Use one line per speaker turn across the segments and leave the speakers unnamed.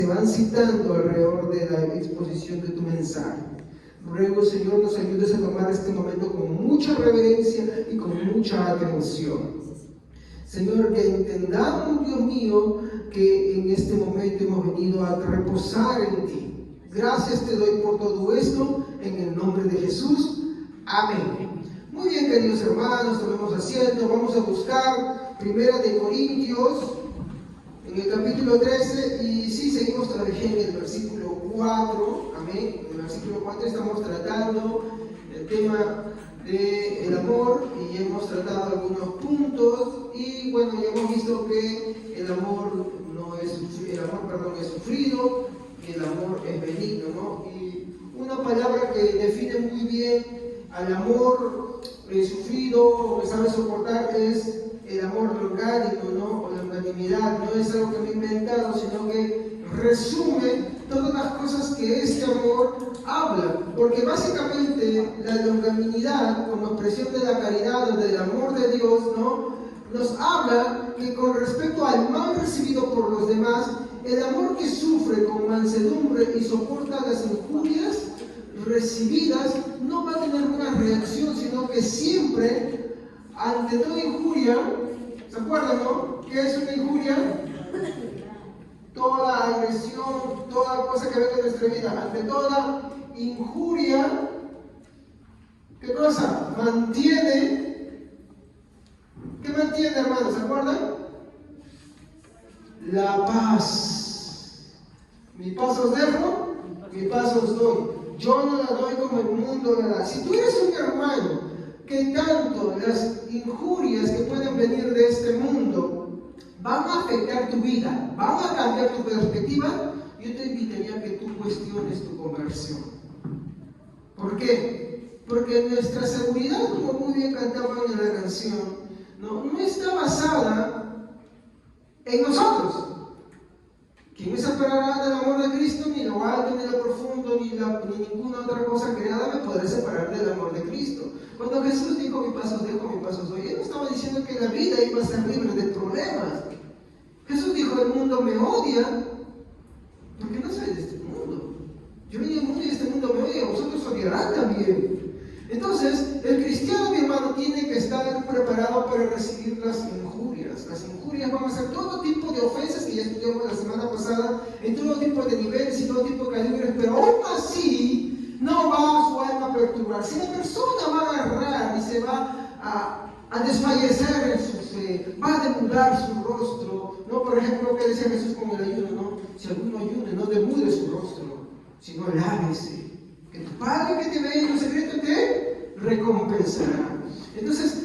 se van citando alrededor de la exposición de tu mensaje. Ruego, Señor, nos ayudes a tomar este momento con mucha reverencia y con mucha atención. Señor, que entendamos, Dios mío, que en este momento hemos venido a reposar en ti. Gracias te doy por todo esto, en el nombre de Jesús. Amén. Muy bien, queridos hermanos, tomemos asiento. Vamos a buscar 1 Corintios, en el capítulo 13, y sí, seguimos todavía en el versículo 4. Amén. En el versículo 4 estamos tratando el tema del amor y hemos tratado algunos puntos y bueno, ya hemos visto que el amor es sufrido, que el amor es benigno, ¿no? Y una palabra que define muy bien al amor sufrido, que sabe soportar, es el amor longánico, ¿no? O la longanimidad. No es algo que me he inventado, sino que resume todas las cosas que este amor habla, porque básicamente la longanimidad, como expresión de la caridad o del amor de Dios, ¿no?, nos habla que con respecto al mal recibido por los demás, el amor que sufre con mansedumbre y soporta las injurias recibidas no va a tener una reacción, sino que siempre, ante toda injuria, ¿se acuerdan, no? ¿Qué es una injuria? Toda agresión, toda cosa que venga en nuestra vida, ante toda injuria, ¿qué cosa? ¿Qué mantiene, hermanos? ¿Se acuerdan? La paz. Mi paz os dejo, mi paz os doy. Yo no la doy como el mundo la da. Si tú eres un hermano que tanto las injurias que pueden venir de este mundo van a afectar tu vida, van a cambiar tu perspectiva, yo te invitaría a que tú cuestiones tu conversión. ¿Por qué? Porque nuestra seguridad, como muy bien cantaban en la canción, no está basada en nosotros. ¿Quién me separará del amor de Cristo? Ni lo alto, ni lo profundo, ni ninguna otra cosa creada me podrá separar del amor de Cristo. Cuando Jesús dijo, mi paso os dejo, mi paso os doy, Él no estaba diciendo que la vida iba a ser libre de problemas. Jesús dijo, el mundo me odia, porque no soy de este mundo. Yo vine al mundo y este mundo me odia, vosotros odiarán también. Entonces, el cristiano, mi hermano, tiene que estar preparado para recibir las injurias. Las injurias van a ser todo tipo de ofensas que ya estudiamos la semana pasada, en todo tipo de niveles y todo tipo de calibres, pero aún así no va su alma a perturbar. Si la persona va a agarrar y se va a desfallecer en su fe, va a demular su rostro, ¿no? Por ejemplo, ¿qué decía Jesús con el ayuno? ¿No? Si alguno ayune, no demude su rostro, sino lávese. Que tu Padre que te ve en lo secreto te recompensará. Entonces,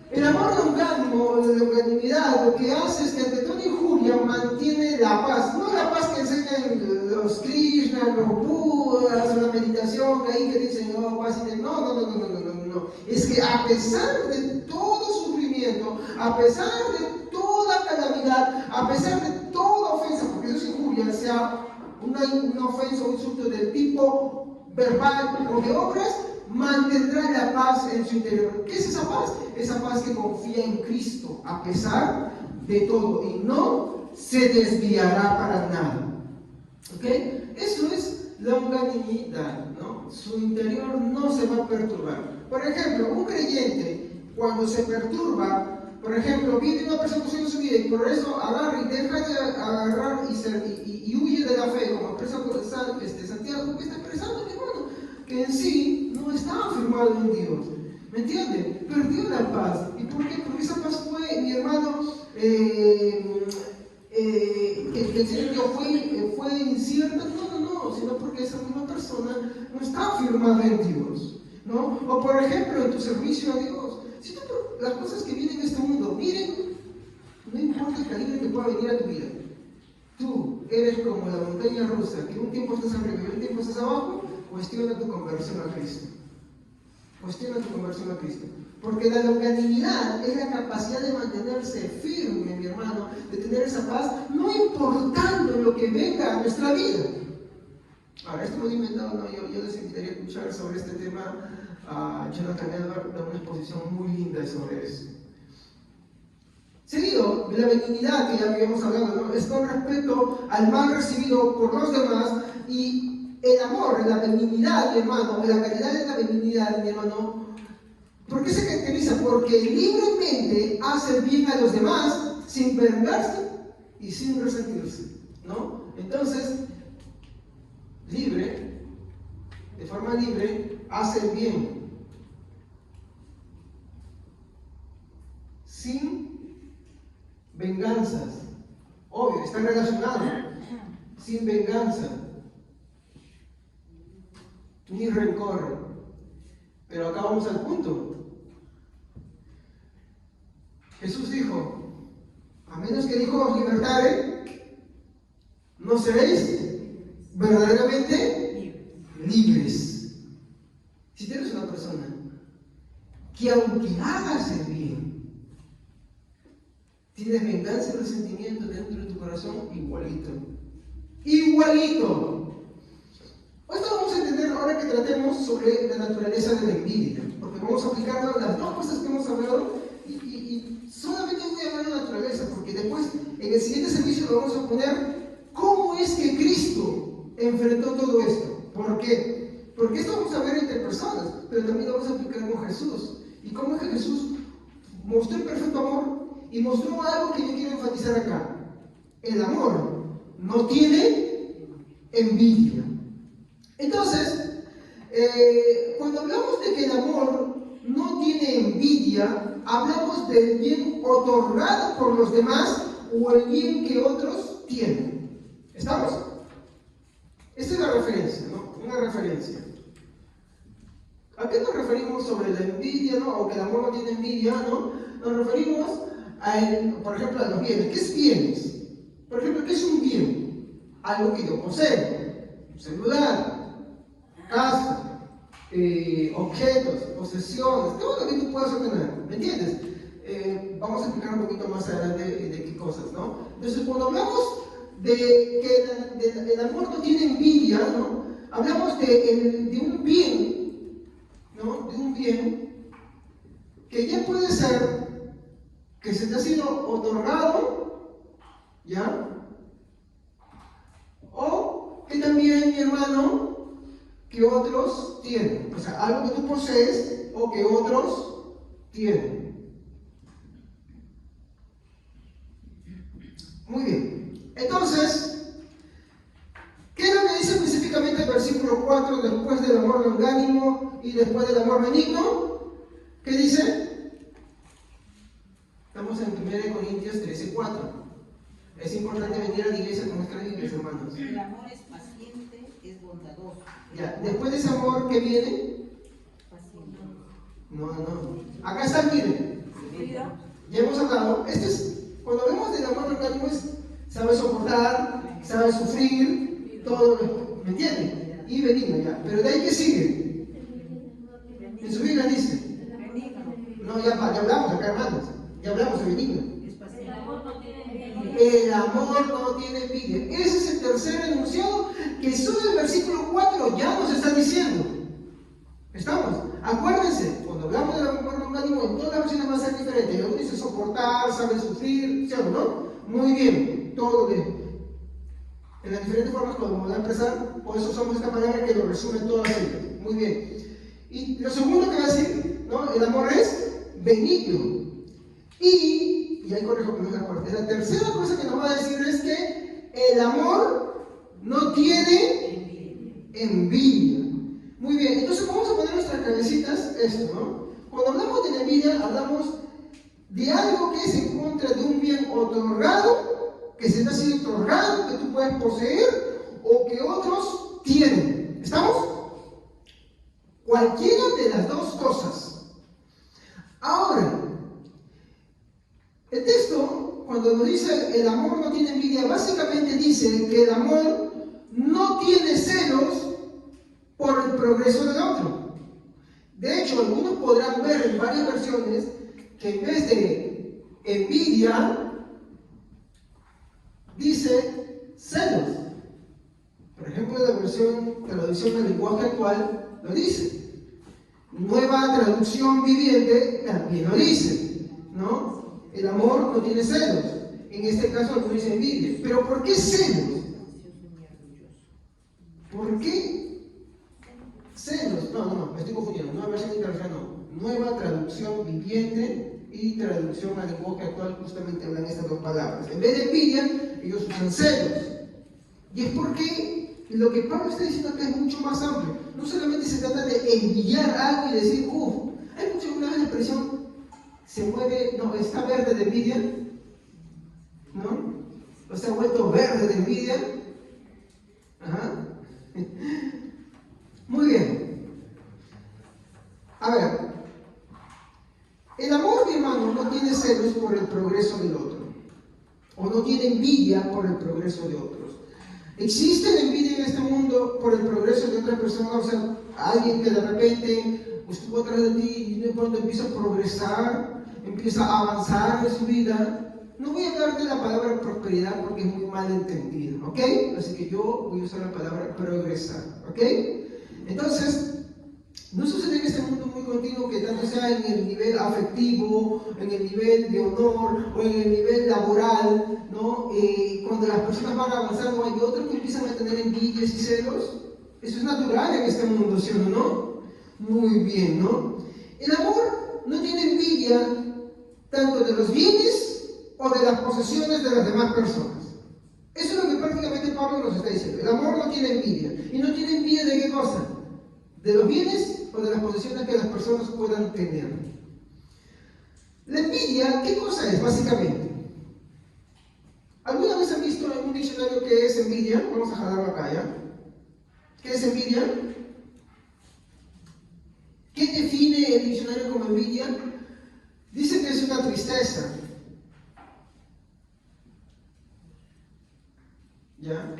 el amor longánimo, la longanimidad, lo que hace es que ante toda injuria mantiene la paz. No la paz que enseñan los Krishna, los Budas, la meditación ahí que dicen, no, paz y no. Es que a pesar de todo sufrimiento, a pesar de toda calamidad, a pesar de toda ofensa, porque eso es injuria, sea una ofensa o un insulto del tipo verbal o de obras, mantendrá la paz en su interior. ¿Qué es esa paz? Esa paz que confía en Cristo a pesar de todo y no se desviará para nada. ¿Ok? Eso es longanimidad, ¿no? Su interior no se va a perturbar. Por ejemplo, un creyente cuando se perturba, por ejemplo, vive una persecución en su vida y por eso agarra y deja de agarrar y huye de la fe, como expresa Santiago, que está expresando, mi hermano, que en sí no está afirmado en Dios. ¿Me entiende? Perdió la paz. ¿Y por qué? Porque esa paz fue, mi hermano, que el Señor fue incierta. No, sino porque esa misma persona no está afirmada en Dios, ¿no? O por ejemplo, en tu servicio a Dios. Si tú, las cosas que vienen en este mundo, miren, no importa el calibre que pueda venir a tu vida. Tú eres como la montaña rusa, que un tiempo estás arriba y un tiempo estás abajo. Cuestiona tu conversión a Cristo. Cuestiona tu conversión a Cristo. Porque la longanimidad es la capacidad de mantenerse firme, mi hermano, de tener esa paz, no importando lo que venga a nuestra vida. Ahora, esto me he inventado, no, yo les invitaría a escuchar sobre este tema a Jonathan Edwards, da una exposición muy linda sobre eso. Seguido, la benignidad que ya habíamos hablado, ¿no? Es con respecto al mal recibido por los demás, y el amor, la benignidad, mi hermano, la calidad de la benignidad, mi hermano, ¿por qué se caracteriza? Porque libremente hace el bien a los demás sin vengarse y sin resentirse, ¿no? Entonces, libre, de forma libre, hace el bien sin venganzas. Obvio, está relacionado. Sin venganza ni rencor. Pero acá vamos al punto. Jesús dijo: a menos que dijo os libertare, no seréis verdaderamente libres. Si tienes una persona que aunque hagas el bien, tienes venganza y resentimiento dentro de tu corazón, igualito. Igualito. Esto vamos a entender ahora que tratemos sobre la naturaleza de la envidia, porque vamos a aplicarlo a las dos cosas que hemos hablado y solamente voy a hablar de la naturaleza, porque después en el siguiente servicio lo vamos a poner cómo es que Cristo enfrentó todo esto. ¿Por qué? Porque esto vamos a ver entre personas, pero también lo vamos a aplicar con Jesús. Y cómo es que Jesús mostró el perfecto amor y mostró algo que yo quiero enfatizar acá. El amor no tiene envidia. Entonces, cuando hablamos de que el amor no tiene envidia, hablamos del bien otorgado por los demás o el bien que otros tienen. ¿Estamos? Esta es la referencia, ¿no? Una referencia. ¿A qué nos referimos sobre la envidia, ¿no? O que el amor no tiene envidia, ¿no? Nos referimos por ejemplo, a los bienes. ¿Qué es bienes? Por ejemplo, ¿qué es un bien? Algo que yo poseo. Un celular, casa, objetos, posesiones, todo lo que tú puedas obtener. ¿Me entiendes? Vamos a explicar un poquito más adelante de qué cosas, ¿no? Entonces, cuando hablamos de que el amor no tiene envidia, ¿no? Hablamos de un bien, ¿no? De un bien que ya puede ser que se te ha sido otorgado, ¿ya? O que también, mi hermano, que otros tienen. O sea, algo que tú posees o que otros tienen. Muy bien. Entonces, ¿qué es lo que dice específicamente el versículo 4 después del amor longánimo y después del amor benigno? ¿Qué dice? Estamos en 1 Corintios 13:4. Es importante venir a la iglesia con nuestras Biblias, hermanos.
El amor es paciente, es bondadoso.
Ya, después de ese amor, ¿qué viene?
Paciente.
No. Acá está, miren. Ya hemos hablado. Cuando hablamos del amor longánimo, sabe soportar, sabe sufrir, todo, ¿me entienden? Y benigno, ya. Pero de ahí, ¿qué sigue? En su Biblia dice. No, ya hablamos acá, hermanos. Ya hablamos de benigno. El amor no tiene envidia. Ese es el tercer enunciado que solo el versículo 4 ya nos está diciendo. ¿Estamos? Acuérdense, cuando hablamos del amor longánimo, en todas las versiones va a ser diferente. Uno dice soportar, sabe sufrir, ¿sí o no? Muy bien, todo en las diferentes formas como vamos a expresar, por eso usamos esta palabra que lo resume todas ellas. Muy bien. Y lo segundo que va a decir, ¿no? El amor es benigno. Y ahí corrijo que no es la cuarta. La tercera cosa que nos va a decir es que el amor no tiene envidia. Muy bien, entonces vamos a poner nuestras cabecitas esto, ¿no? Cuando hablamos de la envidia, hablamos de algo que es en contra de un bien otorgado, que se te ha sido otorgado, que tú puedes poseer o que otros tienen. ¿Estamos? Cualquiera de las dos cosas. Ahora, el texto, cuando nos dice el amor no tiene envidia, básicamente dice que el amor no tiene celos por el progreso del otro. De hecho, algunos podrán ver en varias versiones que en vez de envidia, dice celos. Por ejemplo, la traducción del lenguaje actual lo dice. Nueva traducción viviente también lo dice, ¿no? El amor no tiene celos. En este caso algunos dicen envidia. ¿Pero por qué celos? ¿Por qué celos? No, me estoy confundiendo. Nueva versión internacional no. Nueva traducción viviente y traducción al lenguaje actual justamente hablan estas dos palabras. En vez de envidia, ellos usan celos. Y es porque lo que Pablo está diciendo acá es mucho más amplio. No solamente se trata de envidiar algo y decir, ¿hay escuchado alguna vez la expresión se mueve, no, está verde de envidia? ¿No? ¿O se ha vuelto verde de envidia? Ajá. Muy bien. A ver, el amor, mi hermano, no tiene celos por el progreso del otro, o no tiene envidia por el progreso de otros. ¿Existe la envidia en este mundo por el progreso de otra persona? O sea, alguien que de repente estuvo atrás de ti y de pronto empieza a progresar, empieza a avanzar en su vida. No voy a hablar de la palabra prosperidad porque es muy mal entendida, ¿ok? Así que yo voy a usar la palabra progresar, ¿ok? Entonces, no sucede en este mundo muy continuo que tanto sea en el nivel afectivo, en el nivel de honor o en el nivel laboral, ¿no? Cuando las personas van avanzando hay otros que empiezan a tener envidias y celos. Eso es natural en este mundo, ¿sí o no? Muy bien, ¿no? El amor no tiene envidia tanto de los bienes o de las posesiones de las demás personas. Eso es lo que prácticamente Pablo nos está diciendo. El amor no tiene envidia. ¿Y no tiene envidia de qué cosa? ¿De los bienes o de las posesiones que las personas puedan tener? La envidia, ¿qué cosa es básicamente? ¿Alguna vez han visto en un diccionario qué es envidia? Vamos a jalarlo acá, ¿ya? ¿Qué es envidia? ¿Qué define el diccionario como envidia? Dice que es una tristeza. ¿Ya?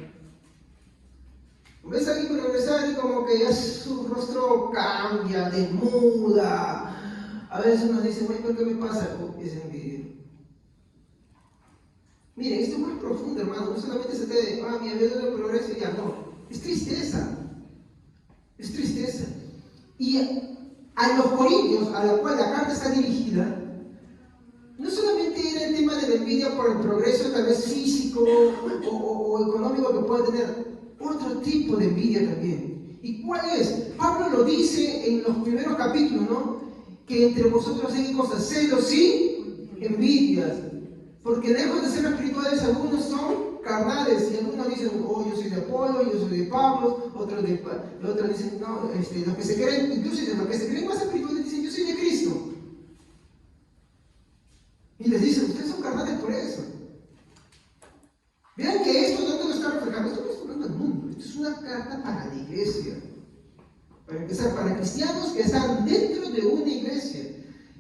Ves a alguien progresar y como que ya su rostro cambia, desmuda. A veces uno dice, ¿por qué me pasa? Es envidia. Miren, esto es más profundo, hermano. No solamente se trata de, mi amigo de progreso y ya, no. Es tristeza. Es tristeza. Y a los corintios, a los cuales la carta está dirigida, no solamente era el tema de la envidia por el progreso tal vez físico o económico que puede tener, otro tipo de envidia también. ¿Y cuál es? Pablo lo dice en los primeros capítulos, ¿no? Que entre vosotros hay cosas, celos y envidias. Porque lejos de ser espirituales, algunos son carnales. Y algunos dicen, yo soy de Apolo, yo soy de Pablo. Otros dicen, no, los que se creen, incluso los que se creen más espirituales dicen, yo soy de Cristo. Y les dicen, ustedes son carnales por eso. Vean que esto no lo está reflejando, esto no está hablando del mundo, esto es una carta para la iglesia. Para empezar, para cristianos que están dentro de una iglesia.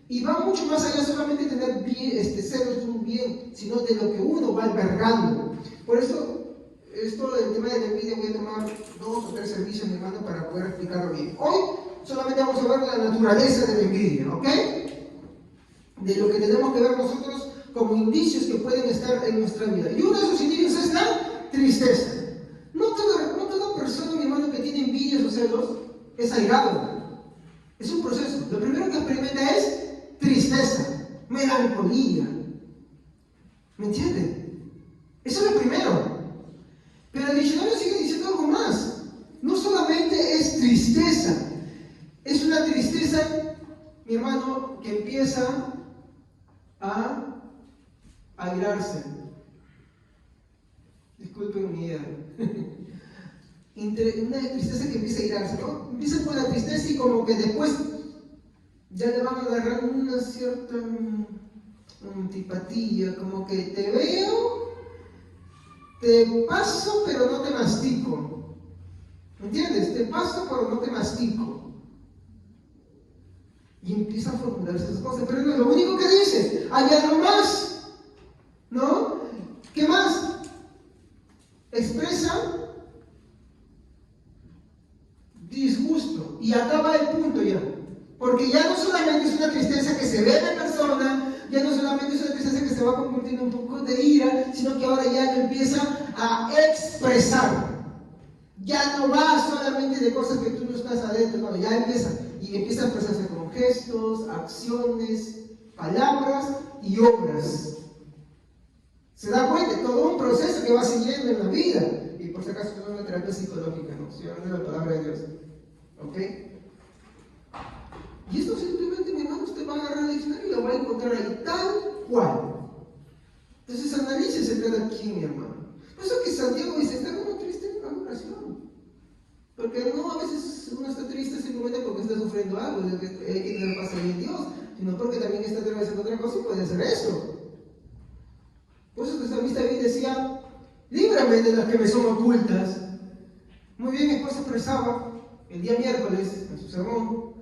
Y va mucho más allá solamente de tener celos de un bien, sino de lo que uno va albergando. Por eso, esto del tema de la envidia, voy a tomar 2 o 3 servicios, mi hermano, para poder explicarlo bien. Hoy solamente vamos a ver la naturaleza de la envidia, ¿ok? De lo que tenemos que ver nosotros como indicios que pueden estar en nuestra vida. Y uno de esos indicios es la tristeza. No toda persona, mi hermano, que tiene envidias o celos es airado. Es un proceso. Lo primero que experimenta es tristeza, melancolía. ¿Me entienden? Eso es lo primero. Pero el diccionario sigue diciendo algo más. No solamente es tristeza, es una tristeza, mi hermano, que empieza a airarse. Disculpen mi idea. Una tristeza que empieza a airarse, ¿no? Empieza con la tristeza y como que después ya le van a agarrar una cierta antipatía, como que te veo, te paso pero no te mastico. ¿Me entiendes? Te paso pero no te mastico. Y empieza a formularse esas cosas, pero no es lo único que dice, hay algo más, ¿no? ¿Qué más? Expresa disgusto, y acá va el punto ya, porque ya no solamente es una tristeza que se ve en la persona, ya no solamente es una tristeza que se va convirtiendo en un poco de ira, sino que ahora ya lo empieza a expresar. Ya no va solamente de cosas que tú no estás adentro, no, ya empieza a expresarse con gestos, acciones, palabras y obras. Se da cuenta, todo un proceso que va siguiendo en la vida. Y por si acaso no es una terapia psicológica, no, estoy hablando de la palabra de Dios. ¿Ok? Y esto simplemente, mi hermano, usted va a agarrar el diccionario y lo va a encontrar ahí, tal cual. Entonces analícese cada quien, mi hermano. Por eso que Santiago dice, está como triste en la oración. Porque no, a veces uno está triste simplemente porque está sufriendo algo, hay que tener paz en Dios, sino porque también está atravesando otra cosa y puede hacer esto. Por eso que el salmista David decía, líbrame de las que me son ocultas. Muy bien, mi esposa expresaba el día miércoles en su sermón,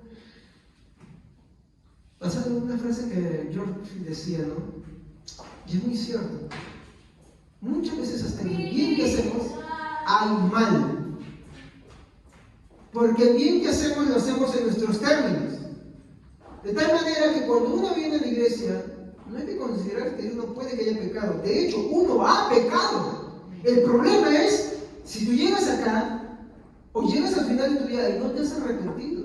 basado en una frase que George decía, ¿no? Y es muy cierto. Muchas veces hasta en el bien que hacemos hay mal. Porque el bien que hacemos lo hacemos en nuestros términos. De tal manera que cuando uno viene a la iglesia, no hay que considerar que uno puede que haya pecado. De hecho, uno ha pecado. El problema es si tú llegas acá o llegas al final de tu vida y no te has arrepentido.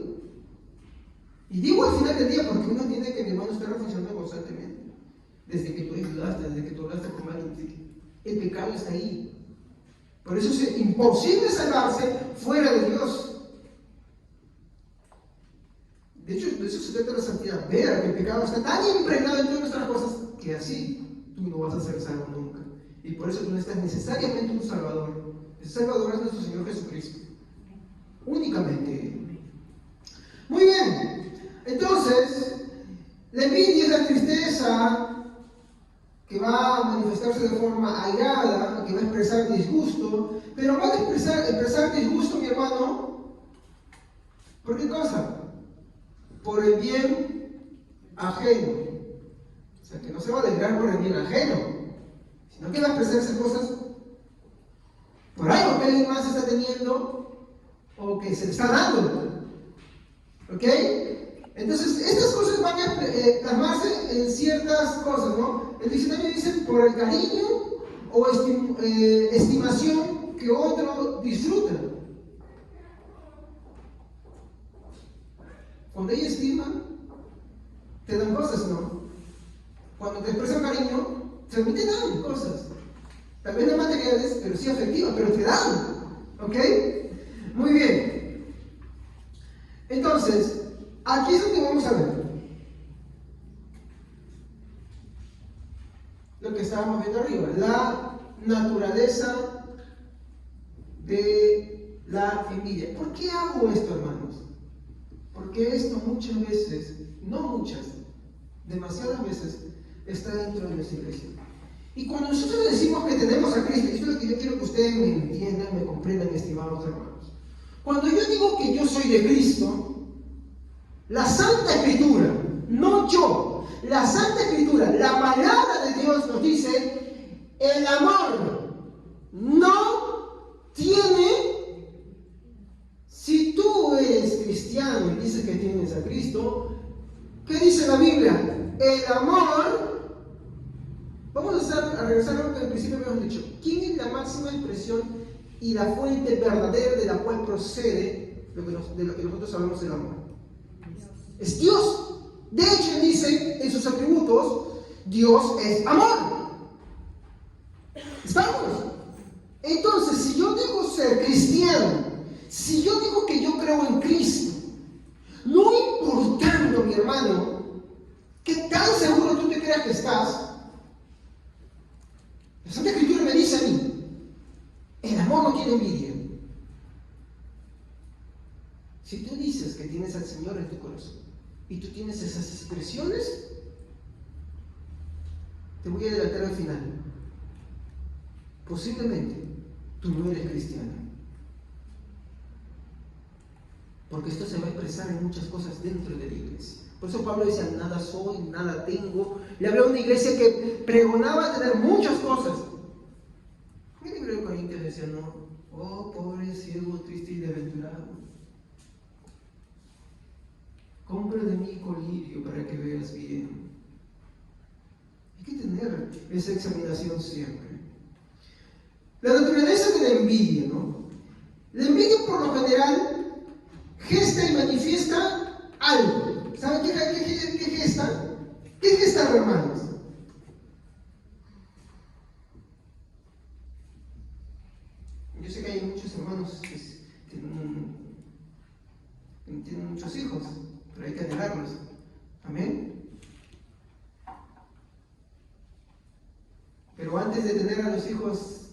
Y digo al final del día porque uno tiene que, mi hermano, estar reflexionando constantemente. Desde que tú ayudaste, desde que tú hablaste con alguien, el pecado está ahí. Por eso es imposible salvarse fuera de Dios. De hecho, de eso se trata la santidad, ver que el pecado está tan impregnado en todas nuestras cosas que así tú no vas a ser salvo nunca. Y por eso tú necesitas necesariamente un Salvador. El Salvador es nuestro Señor Jesucristo. Únicamente. Muy bien. Entonces, la envidia es la tristeza que va a manifestarse de forma airada, que va a expresar disgusto, pero va a expresar disgusto, mi hermano, ¿por qué cosa? Por el bien ajeno. O sea, que no se va a alegrar por el bien ajeno, sino que va a expresarse cosas por algo que alguien más está teniendo o que se le está dando. ¿Ok? Entonces, estas cosas van a plasmarse en ciertas cosas, ¿no? El diccionario dice por el cariño o estimación que otro disfruta. Cuando hay estima, te dan cosas, ¿no? Cuando te expresan cariño, también te dan cosas. Tal vez no materiales, pero sí afectivas, pero te dan. ¿Ok? Muy bien. Entonces, aquí es donde vamos a ver lo que estábamos viendo arriba, la naturaleza de la envidia. ¿Por qué hago esto, hermanos? Porque esto muchas veces, no muchas, demasiadas veces, está dentro de nuestra iglesia. Y cuando nosotros decimos que tenemos a Cristo, esto es lo que yo quiero que ustedes me entiendan, me comprendan, estimados hermanos. Cuando yo digo que yo soy de Cristo, la Santa Escritura, no yo, la Santa Escritura, la palabra de Dios nos dice, el amor no tiene. Si tú eres cristiano y dices que tienes a Cristo, ¿qué dice la Biblia? El amor, vamos a regresar a lo que al principio habíamos dicho. ¿Quién es la máxima expresión y la fuente verdadera de la cual procede de lo que nosotros hablamos del amor? Es Dios. De hecho, dice en sus atributos, Dios es amor. ¿Estamos? Entonces, si yo digo ser cristiano, si yo digo que yo creo en Cristo, no importando, mi hermano, que tan seguro tú te creas que estás, la Santa Escritura me dice a mí, el amor no tiene envidia. Si tú dices que tienes al Señor en tu corazón y tú tienes esas expresiones, te voy a adelantar al final. Posiblemente tú no eres cristiano. Porque esto se va a expresar en muchas cosas dentro de la iglesia. Por eso Pablo decía, nada soy, nada tengo. Le habló a una iglesia que pregonaba tener muchas cosas. En el libro de Corintios decía, no, oh pobre, ciego, triste y desventurado. Compra de mí colirio para que veas bien. Hay que tener esa examinación siempre. La naturaleza de la envidia, ¿no? La envidia por lo general gesta y manifiesta algo. ¿Saben qué gesta? ¿Qué es gestar, hermanos? Yo sé que hay muchos hermanos que tienen muchos hijos, pero hay que anhelarlos. Amén. Pero antes de tener a los hijos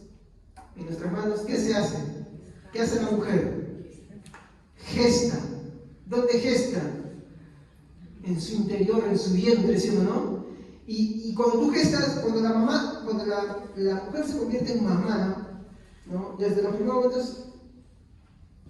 en nuestras manos, ¿qué se hace? ¿Qué hace la mujer? Gesta. ¿Dónde gesta? En su interior, en su vientre, ¿sí o no? Y cuando tú gestas, cuando la mujer se convierte en mamá, ¿no? Desde los primeros momentos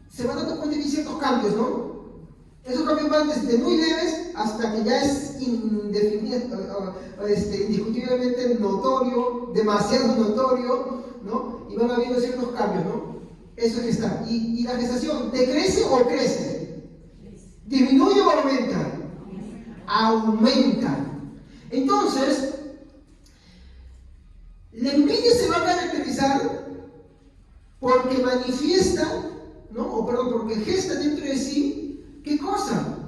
se va dando cuenta de ciertos cambios, ¿no? Esos cambios van desde muy leves hasta que ya es indiscutiblemente notorio, demasiado notorio, ¿no? Y van habiendo ciertos cambios, ¿no? Eso es gestar. ¿Y la gestación decrece o crece? ¿Disminuye o aumenta? Aumenta. Entonces, la envidia se va a caracterizar porque manifiesta, ¿no? Porque gesta dentro de sí, ¿qué cosa?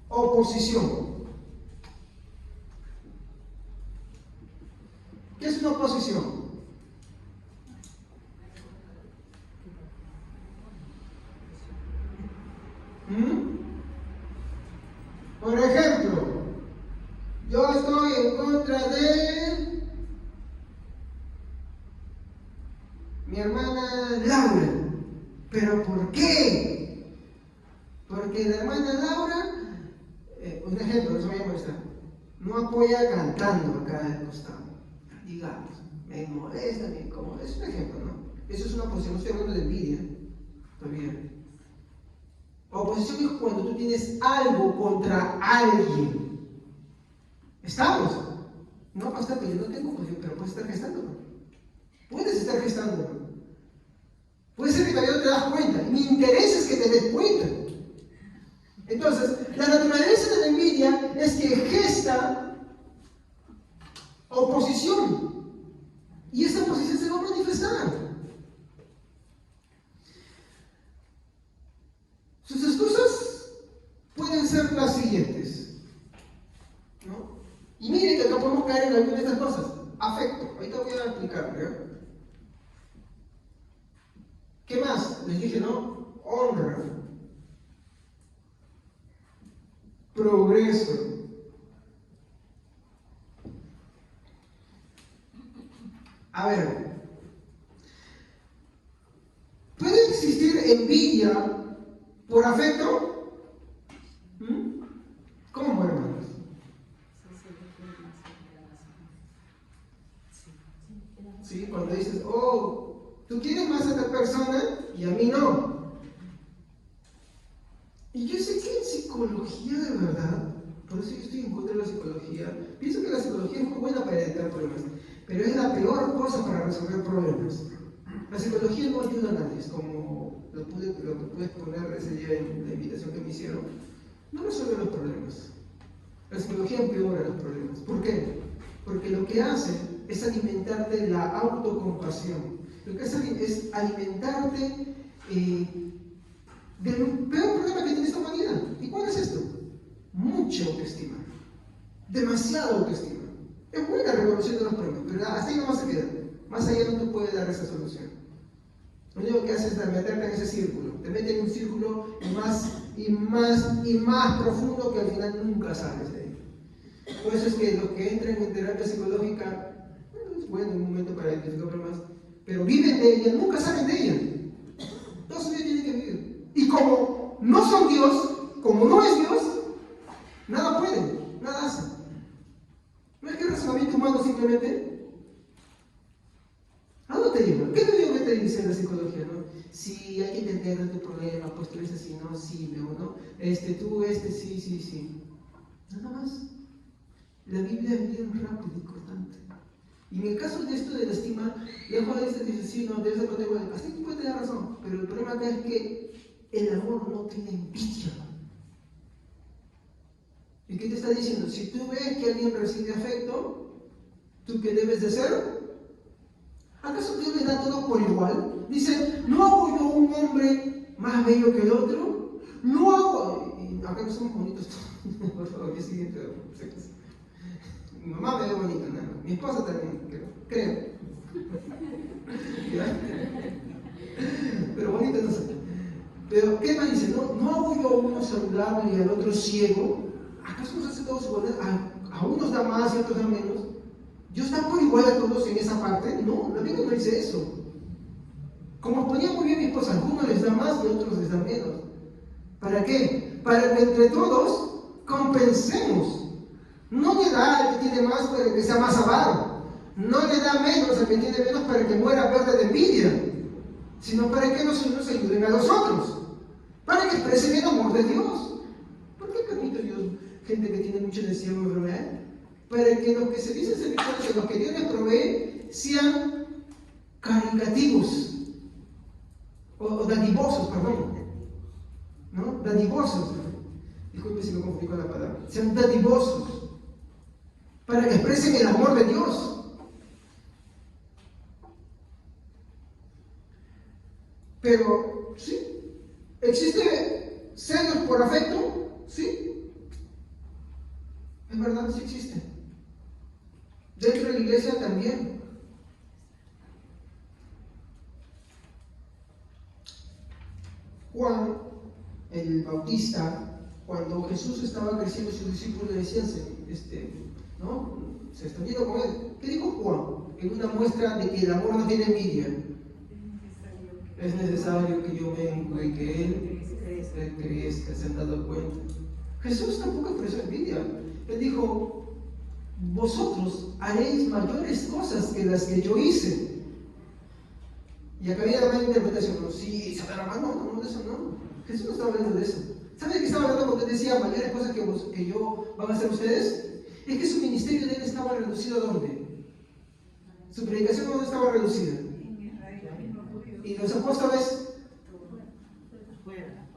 Oposición. ¿Qué es una oposición? Por ejemplo, yo estoy en contra de mi hermana Laura. ¿Pero por qué? Porque la hermana Laura, un ejemplo, eso me voy a molestar, no apoya cantando acá al costado. Digamos, me molesta, me incomoda. Es un ejemplo, ¿no? Eso es una oposición, no estoy hablando de envidia todavía. Oposición es cuando tú tienes algo contra alguien. ¿Estamos? No, pastor, pero yo no tengo oposición, pero puedes estar gestando. Puedes estar gestando. Puede ser que todavía no te das cuenta. Mi interés es que te des cuenta. Entonces, la naturaleza de la envidia es que gesta oposición. Y esa oposición se va a manifestar. Sus excusas pueden ser las siguientes, ¿no? Y miren que acá podemos caer en alguna de estas cosas. Afecto. Ahorita voy a explicarlo, ¿ya? ¿Qué más? Les dije, ¿no? Honra. Progreso. A ver. ¿Puede existir envidia por afecto? ¿Cómo, hermanos? Sí, cuando dices, oh, tú quieres más a tal persona y a mí no. Y yo sé que en psicología de verdad, por eso yo estoy en contra de la psicología, pienso que la psicología es muy buena para detectar problemas, pero es la peor cosa para resolver problemas. La psicología no ayuda a nadie, es como lo que pude exponer ese día en la invitación que me hicieron. No resuelve los problemas. La psicología empeora los problemas. ¿Por qué? Porque lo que hace es alimentarte la autocompasión. Lo que hace es alimentarte del peor problema que tiene esta humanidad. ¿Y cuál es esto? Mucha autoestima. Demasiada autoestima. Es buena reconociendo los problemas, pero hasta ahí no más se queda. Más allá no te puede dar esa solución. Lo único que hace es meterte en ese círculo. Te mete en un círculo más profundo que al final nunca sales de ahí. Por eso es que los que entran en terapia psicológica, es bueno en un momento para identificar problemas, pero viven de ella, nunca salen de ella. Toda su vida tienen que vivir. Y como no son Dios, como no es Dios, nada pueden, nada hacen. ¿No es que el razonamiento humano simplemente? ¿A dónde te lleva? ¿Qué te digo que te dice la psicología, no? Si hay que entender tu problema, pues tú eres así, no, sí, no, ¿no? Sí. Nada más. La Biblia es bien rápida y cortante. Y en el caso de esto de la estima, lejos de este dice, sí, no, debes de poner, bueno, hasta aquí puede tener razón, pero el problema acá es que el amor no tiene envidia. ¿Y qué te está diciendo? Si tú ves que alguien recibe afecto, ¿tú qué debes de hacer? ¿Acaso Dios le da todo por igual? Dice, ¿no hago yo un hombre más bello que el otro? No hago... Y acá no somos bonitos todos. Por favor, que siguiente. Mi mamá me ve bonito, ¿no? Mi esposa también, creo. ¿Ya? Pero bonito no sé. Pero, ¿qué me dice? ¿No hago yo a uno saludable y al otro ciego? ¿Acaso nos hace todos iguales? A unos da más y a otros da menos. ¿Yo está por igual a todos en esa parte? No, la Biblia no dice eso. Como exponía muy bien mi esposa, a algunos les da más y a otros les da menos. ¿Para qué? Para que entre todos compensemos. No le da al que tiene más para que sea más avaro. No le da menos al que tiene menos para que muera verde de envidia. Sino para que los unos ayuden a los otros. Para que expresen el amor de Dios. ¿Por qué permite Dios gente que tiene mucho deseo de proveer? Para que los que se dicen ser cristianos, los que Dios les provee, sean caritativos. O dadivosos, perdón. ¿No? Dadivosos. Disculpe si me confundí con la palabra. Sean dadivosos. Para que expresen el amor de Dios. Pero, ¿sí? ¿Existe celos por afecto? Sí. Es verdad, sí existe. Dentro de la iglesia también. Juan, el Bautista, cuando Jesús estaba creciendo, sus discípulos le decían, ¿no? Se están yendo con él. ¿Qué dijo Juan? En una muestra de que el amor no tiene envidia. Es necesario que yo venga y que él crezca, se han dado cuenta. Jesús tampoco expresó envidia. Él dijo, vosotros haréis mayores cosas que las que yo hice. Y acá había una interpretación, no, sí, Satanás, no, de eso no. Jesús no estaba hablando de eso. ¿Saben de qué estaba hablando cuando él decía mayores cosas que yo van a hacer ustedes? Es que su ministerio de él estaba reducido ¿a dónde? Su predicación ¿a dónde estaba reducida? Y los apóstoles,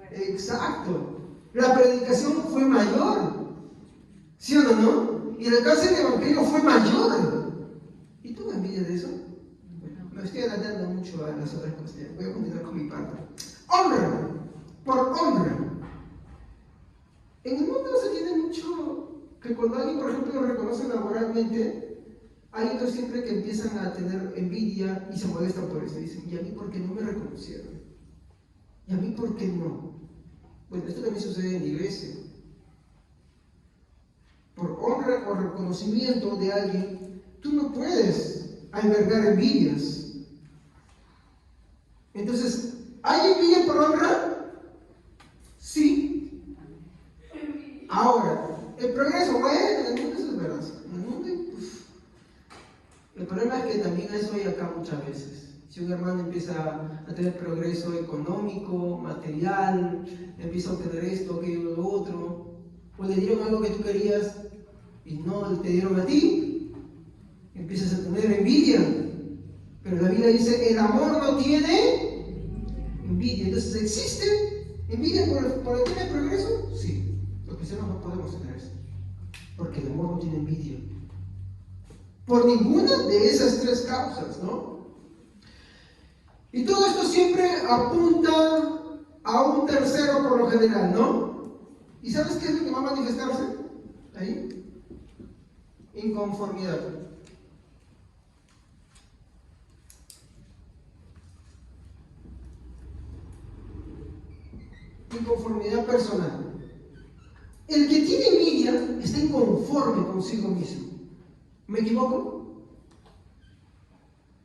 exacto, la predicación fue mayor, ¿sí o no? Y el alcance del evangelio fue mayor. ¿Y tú envidia de eso? Bueno, me estoy adelantando mucho a las otras cuestiones. Voy a continuar con mi parte. Honra, por honra. En el mundo se tiene mucho que cuando alguien, por ejemplo, lo reconoce laboralmente, hay otros siempre que empiezan a tener envidia y se molestan por eso. Dicen, ¿y a mí por qué no me reconocieron? ¿Y a mí por qué no? Bueno, esto también sucede en la iglesia. Por honra o reconocimiento de alguien, tú no puedes albergar envidias. Entonces, ¿hay envidia por honra? Sí. Ahora, el progreso, bueno, en el mundo eso es verdad. En el mundo, el problema es que también eso hay acá muchas veces. Si un hermano empieza a tener progreso económico, material, empieza a obtener esto, aquello, lo otro, o le dieron algo que tú querías y no te dieron a ti, empiezas a tener envidia. Pero la Biblia dice, el amor no tiene envidia. Entonces, ¿existe envidia por el tema de progreso? Sí. Los cristianos no podemos tener eso. Porque el amor no tiene envidia. Por ninguna de esas tres causas, ¿no? Y todo esto siempre apunta a un tercero por lo general, ¿no? ¿Y sabes qué es lo que va a manifestarse ahí? Inconformidad. Inconformidad personal. El que tiene envidia está inconforme consigo mismo. ¿Me equivoco?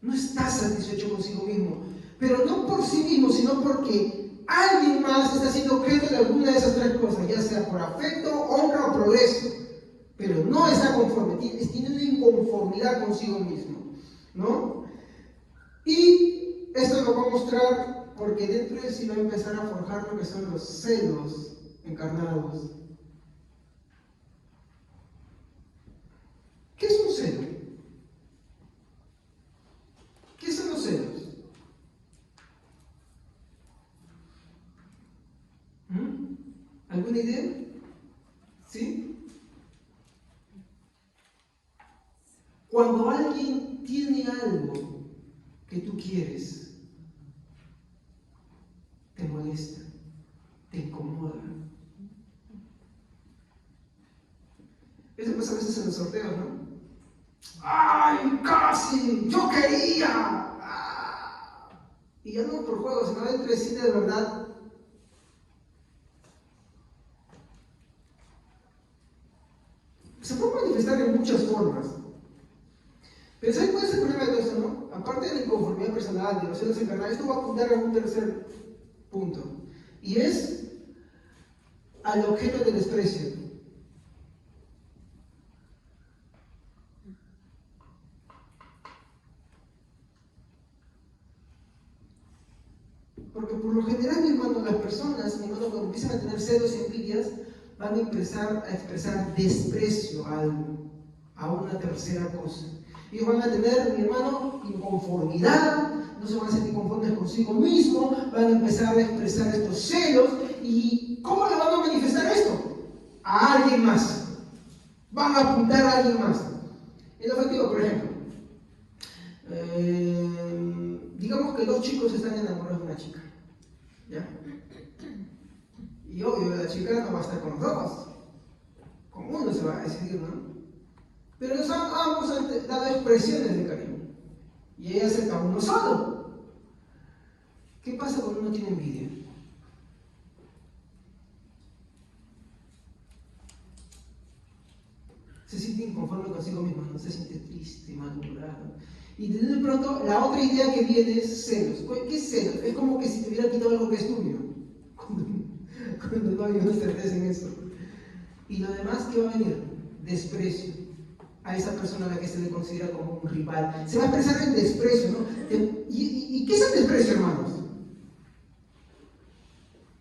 No está satisfecho consigo mismo, pero no por sí mismo, sino porque alguien más está siendo objeto de alguna de esas tres cosas, ya sea por afecto, honra o progreso, pero no está conforme, tiene una inconformidad consigo mismo, ¿no? Y esto lo voy a mostrar porque dentro de sí va a empezar a forjar lo que son los celos encarnados. ¿Qué es un celo? ¿Qué son los celos? ¿Alguna idea? ¿Sí? Cuando alguien tiene algo que tú quieres, te molesta, te incomoda. Eso pasa a veces en los sorteos, ¿no? ¡Ay, casi! ¡Yo quería! ¡Ah! Y ya no por juego, sino dentro de sí de verdad. Se puede manifestar en muchas formas. Pero ¿sabes cuál es el problema de todo esto, no? Aparte de la inconformidad personal, de los celos encarnados, esto va a apuntar a un tercer punto. Y es al objeto del desprecio. Porque por lo general, mi hermano, las personas, mi hermano, cuando empiezan a tener celos y envidias, van a empezar a expresar desprecio a una tercera cosa. Ellos van a tener, mi hermano, inconformidad, no se van a sentir conformes consigo mismos, van a empezar a expresar estos celos. ¿Y cómo le van a manifestar esto? A alguien más. Van a apuntar a alguien más. En efectivo, por ejemplo, digamos que dos chicos están enamorados de una chica, ¿ya? Y obvio, la chica no va a estar con los dos. Con uno se va a decidir, ¿no? Pero ambos han dado expresiones de cariño. Y ella acepta a uno solo. ¿Qué pasa cuando uno tiene envidia? Se siente inconforme consigo mismo, no se siente triste, malhumorado. Y de pronto la otra idea que viene es celos. ¿Qué es celos? Es como que si te hubiera quitado algo que es tuyo. Cuando no hay una certeza en eso. Y lo demás, ¿qué va a venir? Desprecio a esa persona a la que se le considera como un rival. Se va a expresar el desprecio, ¿no? ¿Y qué es el desprecio, hermanos?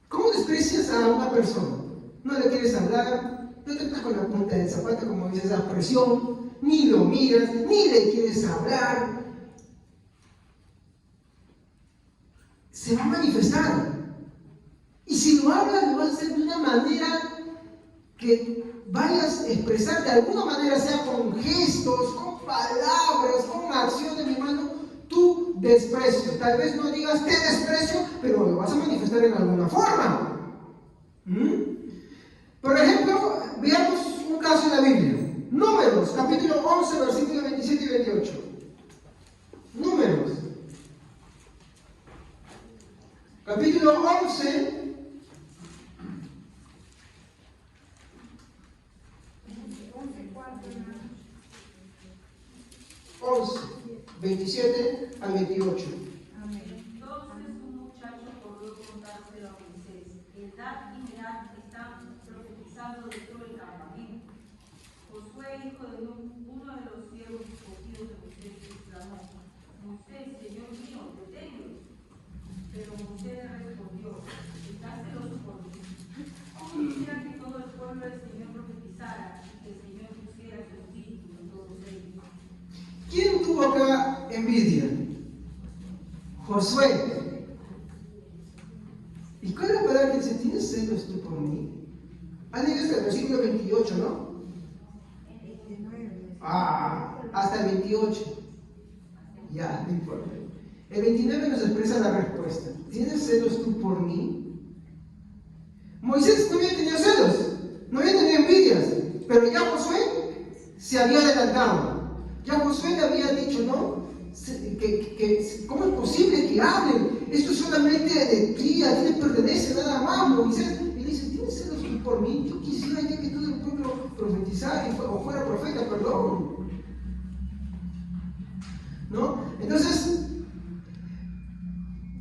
¿Cómo desprecias a una persona? No le quieres hablar, no te estás con la punta del zapato, como dice esa expresión, ni lo miras, ni le quieres hablar. Se va a manifestar. Y si lo hablas, lo vas a hacer de una manera que vayas a expresar de alguna manera, sea con gestos, con palabras, con acciones, mi hermano, tu desprecio. Tal vez no digas te desprecio, pero lo vas a manifestar en alguna forma. Por ejemplo, veamos un caso en la Biblia. Números, capítulo 11, versículos 27 y 28. Números. Capítulo 11. 11, 27 al 28.
Entonces un muchacho corrió contárselo a Moisés. Eldad y Medad están profetizando dentro del campamento. Josué, hijo de Nun, uno de los siervos escogidos de Moisés, exclamó: Moisés, Señor mío, deténlos. Pero Moisés le respondió: ¿Estás celoso por mí? ¿Cómo quisiera que todo el pueblo del Señor profetizara y que el Señor pusiera su espíritu en todos ellos?
¿Quién tuvo acá envidia? Josué. ¿Y cuál es la palabra que dice? ¿Tienes celos tú por mí? Han leído hasta el versículo 28, ¿no? Hasta el 28. Ya, no importa. El 29 nos expresa la respuesta. ¿Tienes celos tú por mí? Moisés no había tenido celos, no había tenido envidias, pero ya Josué se había adelantado. Ya Josué le había dicho, ¿no? ¿Cómo es posible que hablen? Esto es solamente de ti, a ti te pertenece nada más, Moisés. Y le dice, ¿tienes celos tú por mí? Yo quisiera ya que todo el pueblo profetizara o fuera profeta, perdón. ¿No? Entonces,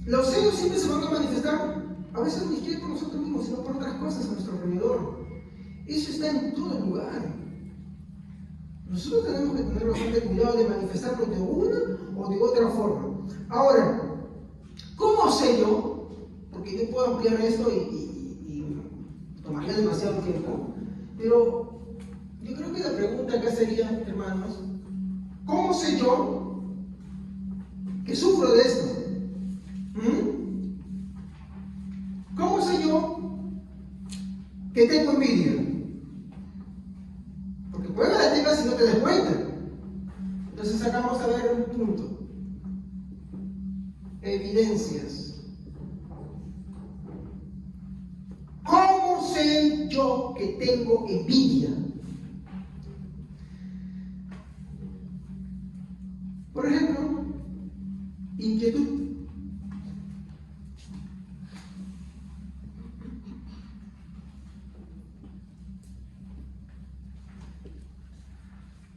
los celos siempre se van a manifestar, a veces ni siquiera por nosotros mismos, sino por otras cosas a nuestro alrededor. Eso está en todo lugar. Nosotros tenemos que tener bastante cuidado de manifestarlo de una o de otra forma. Ahora, ¿cómo sé yo? Porque yo puedo ampliar esto y tomaría demasiado tiempo, pero yo creo que la pregunta acá sería, hermanos, ¿cómo sé yo que sufro de esto? ¿Cómo sé yo que tengo envidia? Porque puede que la tengas y no te des cuenta. Entonces acá vamos a ver un punto. Evidencias. ¿Cómo sé yo que tengo envidia?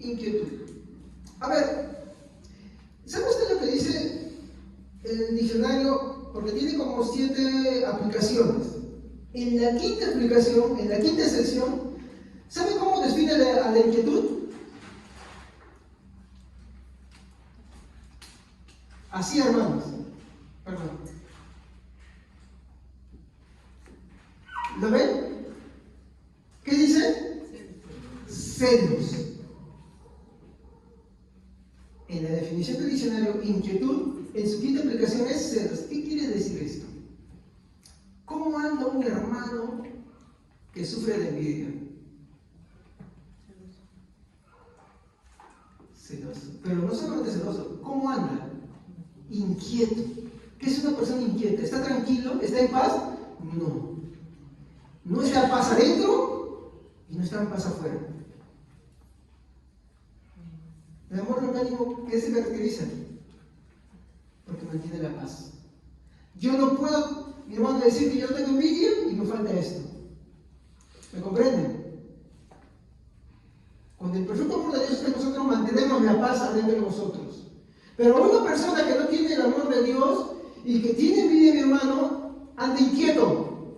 inquietud. A ver, ¿sabe usted lo que dice el diccionario? Porque tiene como 7 aplicaciones. En la quinta aplicación, en la quinta sección, ¿sabe cómo define a la inquietud? Así, hermanos. Perdón. ¿Lo ven? ¿Qué dice? Celos. En la definición del diccionario, inquietud, en su quinta aplicación es celos. ¿Qué quiere decir esto? ¿Cómo anda un hermano que sufre de envidia? Celoso. Pero no solamente celoso, ¿cómo anda? Inquieto. ¿Qué es una persona inquieta? ¿Está tranquilo? ¿Está en paz? No. No está en paz adentro y no está en paz afuera. El amor orgánico, ¿qué se caracteriza? Porque mantiene la paz. Yo no puedo, mi hermano, decir que yo tengo envidia y me falta esto. ¿Me comprenden? Cuando el perfecto amor de Dios está en nosotros, mantenemos la paz adentro de nosotros. Pero una persona que no tiene el amor de Dios y que tiene envidia, mi hermano, anda inquieto.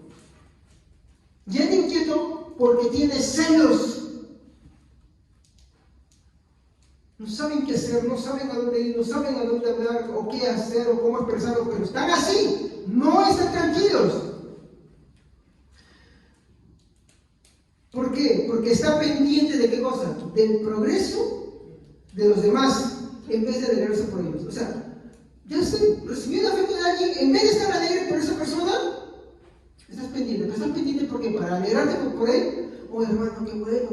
Y anda inquieto porque tiene celos. No saben qué hacer, no saben a dónde ir, no saben a dónde hablar, o qué hacer, o cómo expresarlo, pero están así, no están tranquilos. ¿Por qué? Porque está pendiente de qué cosa? Del progreso de los demás, en vez de alegrarse por ellos. O sea, ya estoy recibiendo afecto de alguien, en vez de estar alegre por esa persona, estás pendiente. Pero estás pendiente porque para alegrarte por él, oh hermano, qué bueno,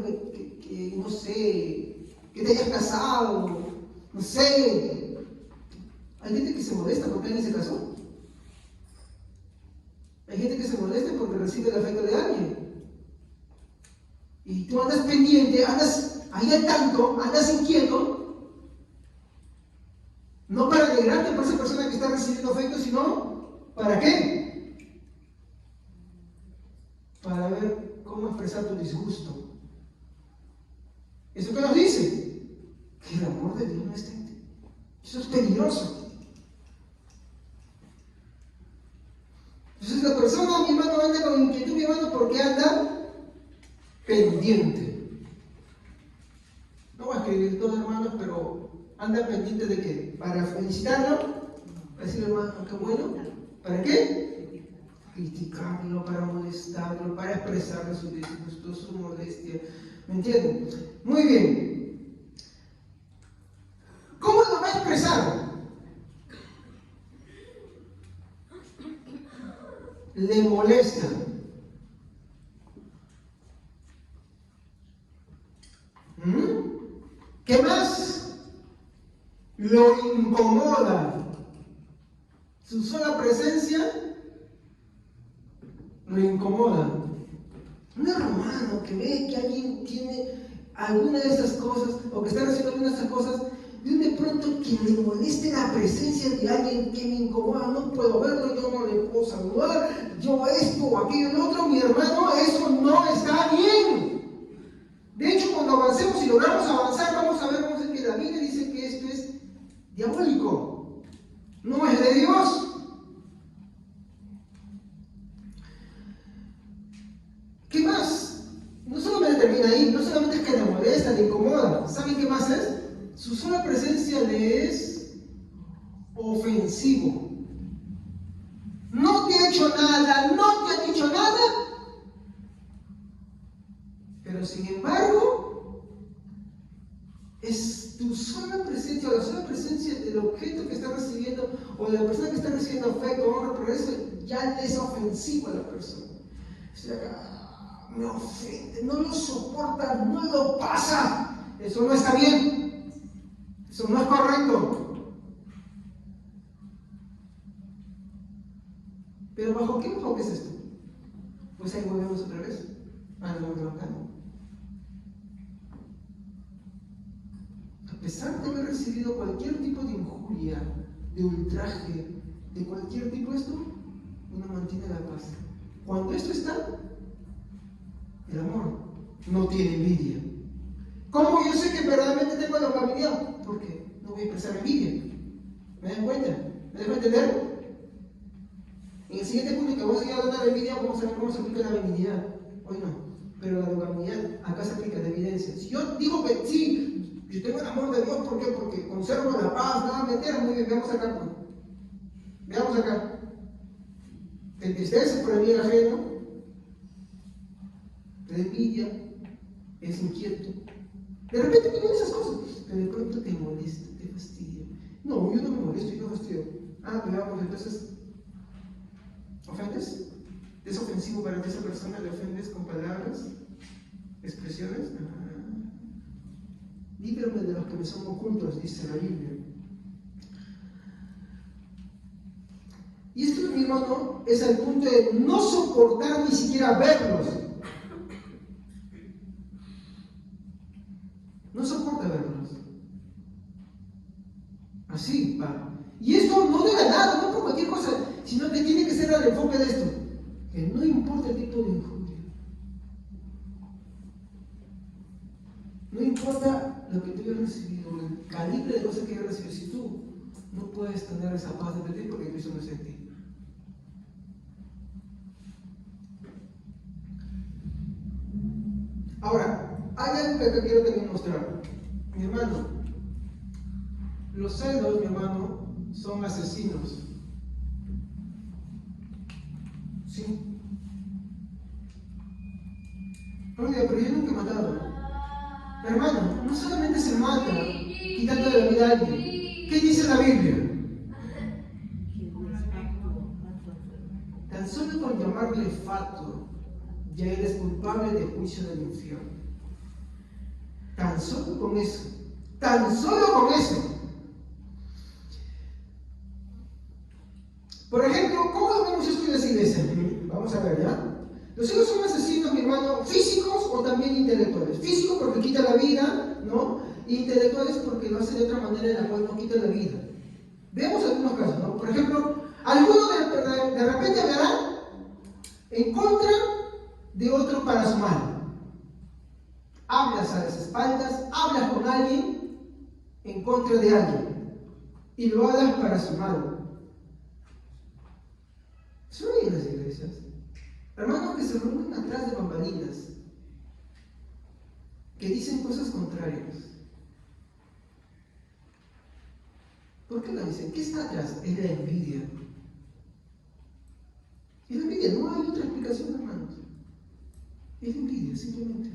que no sé, que te hayas casado, no sé. Hay gente que se molesta porque alguien se casó. Hay gente que se molesta porque recibe el afecto de alguien. Y tú andas pendiente, andas ahí al tanto, andas inquieto, no para alegrarte por esa persona que está recibiendo afecto, sino ¿para qué? Para ver cómo expresar tu disgusto. ¿Eso qué nos dice? Que el amor de Dios no está en ti. Eso es peligroso. Entonces la persona, mi hermano, anda con inquietud, mi hermano, porque anda pendiente. No voy a escribir todo, hermanos, pero anda pendiente de qué? Para felicitarlo, para decirle, hermano, qué bueno. ¿Para qué? Criticarlo, para molestarlo, para expresarle su disgusto, su molestia. ¿Me entienden? Muy bien. ¿Cómo lo va a expresar? Le molesta. ¿Qué más? Lo incomoda. Su sola presencia lo incomoda. Un hermano que ve que alguien tiene alguna de esas cosas o que está recibiendo alguna de esas cosas, de pronto que le moleste la presencia de alguien que me incomoda, no puedo verlo, yo no le puedo saludar, yo esto o aquello, el otro, mi hermano, eso no está bien. De hecho, cuando avancemos y logramos avanzar, vamos a ver que la Biblia dice que esto es diabólico, no es de Dios. ¿Qué más? No solamente termina ahí, no solamente es que le molesta, le incomoda. ¿Saben qué más es? Su sola presencia le es ofensivo. No te ha hecho nada, no te ha dicho nada, pero sin embargo, es tu sola presencia o la sola presencia del objeto que está recibiendo o de la persona que está recibiendo afecto o honra, pero eso ya le es ofensivo a la persona. O sea, me ofende, no lo soporta, no lo pasa. Eso no está bien. Eso no es correcto. ¿Pero bajo qué enfoque es esto? Pues ahí volvemos otra vez a lo local. A pesar de haber recibido cualquier tipo de injuria, de ultraje, de cualquier tipo de esto, uno mantiene la paz. Cuando esto está, el amor no tiene envidia. ¿Cómo yo sé que verdaderamente tengo la longanimidad? Porque no voy a expresar envidia. ¿Me dan cuenta? ¿Me dejo entender? En el siguiente punto que vamos a ir a hablar de la envidia, vamos a ver cómo se aplica la benignidad. Hoy no. Pero la longanimidad acá se aplica de evidencia. Si yo digo que sí, yo tengo el amor de Dios, ¿por qué? Porque conservo la paz, nada, mentira, muy bien, veamos acá. Pues. Veamos acá. Te entristeces por el bien ajeno, te da envidia, es inquieto. De repente vienen esas cosas, pero de pronto te molesta, te fastidia. No, yo no me molesto, yo no fastidio. Ah, veamos, entonces, ¿ofendes? ¿Es ofensivo para ti esa persona? ¿Le ofendes con palabras? ¿Expresiones? Líbrame de los que me son ocultos, dice la Biblia. Y esto, mi hermano, es al punto de no soportar ni siquiera verlos. No soporta verlos. Así, va. Y esto no de la nada, no por cualquier cosa, sino que tiene que ser el enfoque de esto. Que no importa el tipo de injuria. No importa lo que tú hayas recibido, el calibre de cosas que hayas recibido, si tú no puedes tener esa paz de ti porque Cristo no es en ti. Ahora, hay algo que acá quiero también mostrar. Mi hermano, los celos, mi hermano, son asesinos. ¿Sí? Pero yo nunca he matado. Hermano, no solamente se mata quitando de la vida a alguien. ¿Qué dice la Biblia? Tan solo con llamarle fatuo, ya eres culpable de juicio del infierno. Tan solo con eso. Tan solo con eso. Por ejemplo, ¿cómo lo vemos esto en las iglesias? Vamos a ver, ¿ya? Los hijos son asesinos, mi hermano, físicos o también intelectuales. Físicos porque quita la vida, ¿no? E intelectuales porque lo hace de otra manera en la cual no quita la vida. Veamos algunos casos, ¿no? Por ejemplo, alguno de repente hablará en contra de otro para su mal. Hablas a las espaldas, hablas con alguien en contra de alguien y lo hagas para su mal. Eso no hay en las iglesias. Hermanos que se reúnen atrás de bambalinas, que dicen cosas contrarias. ¿Por qué lo dicen? ¿Qué está atrás? Es la envidia. Es la envidia, no hay otra explicación, hermanos. Es la envidia, simplemente.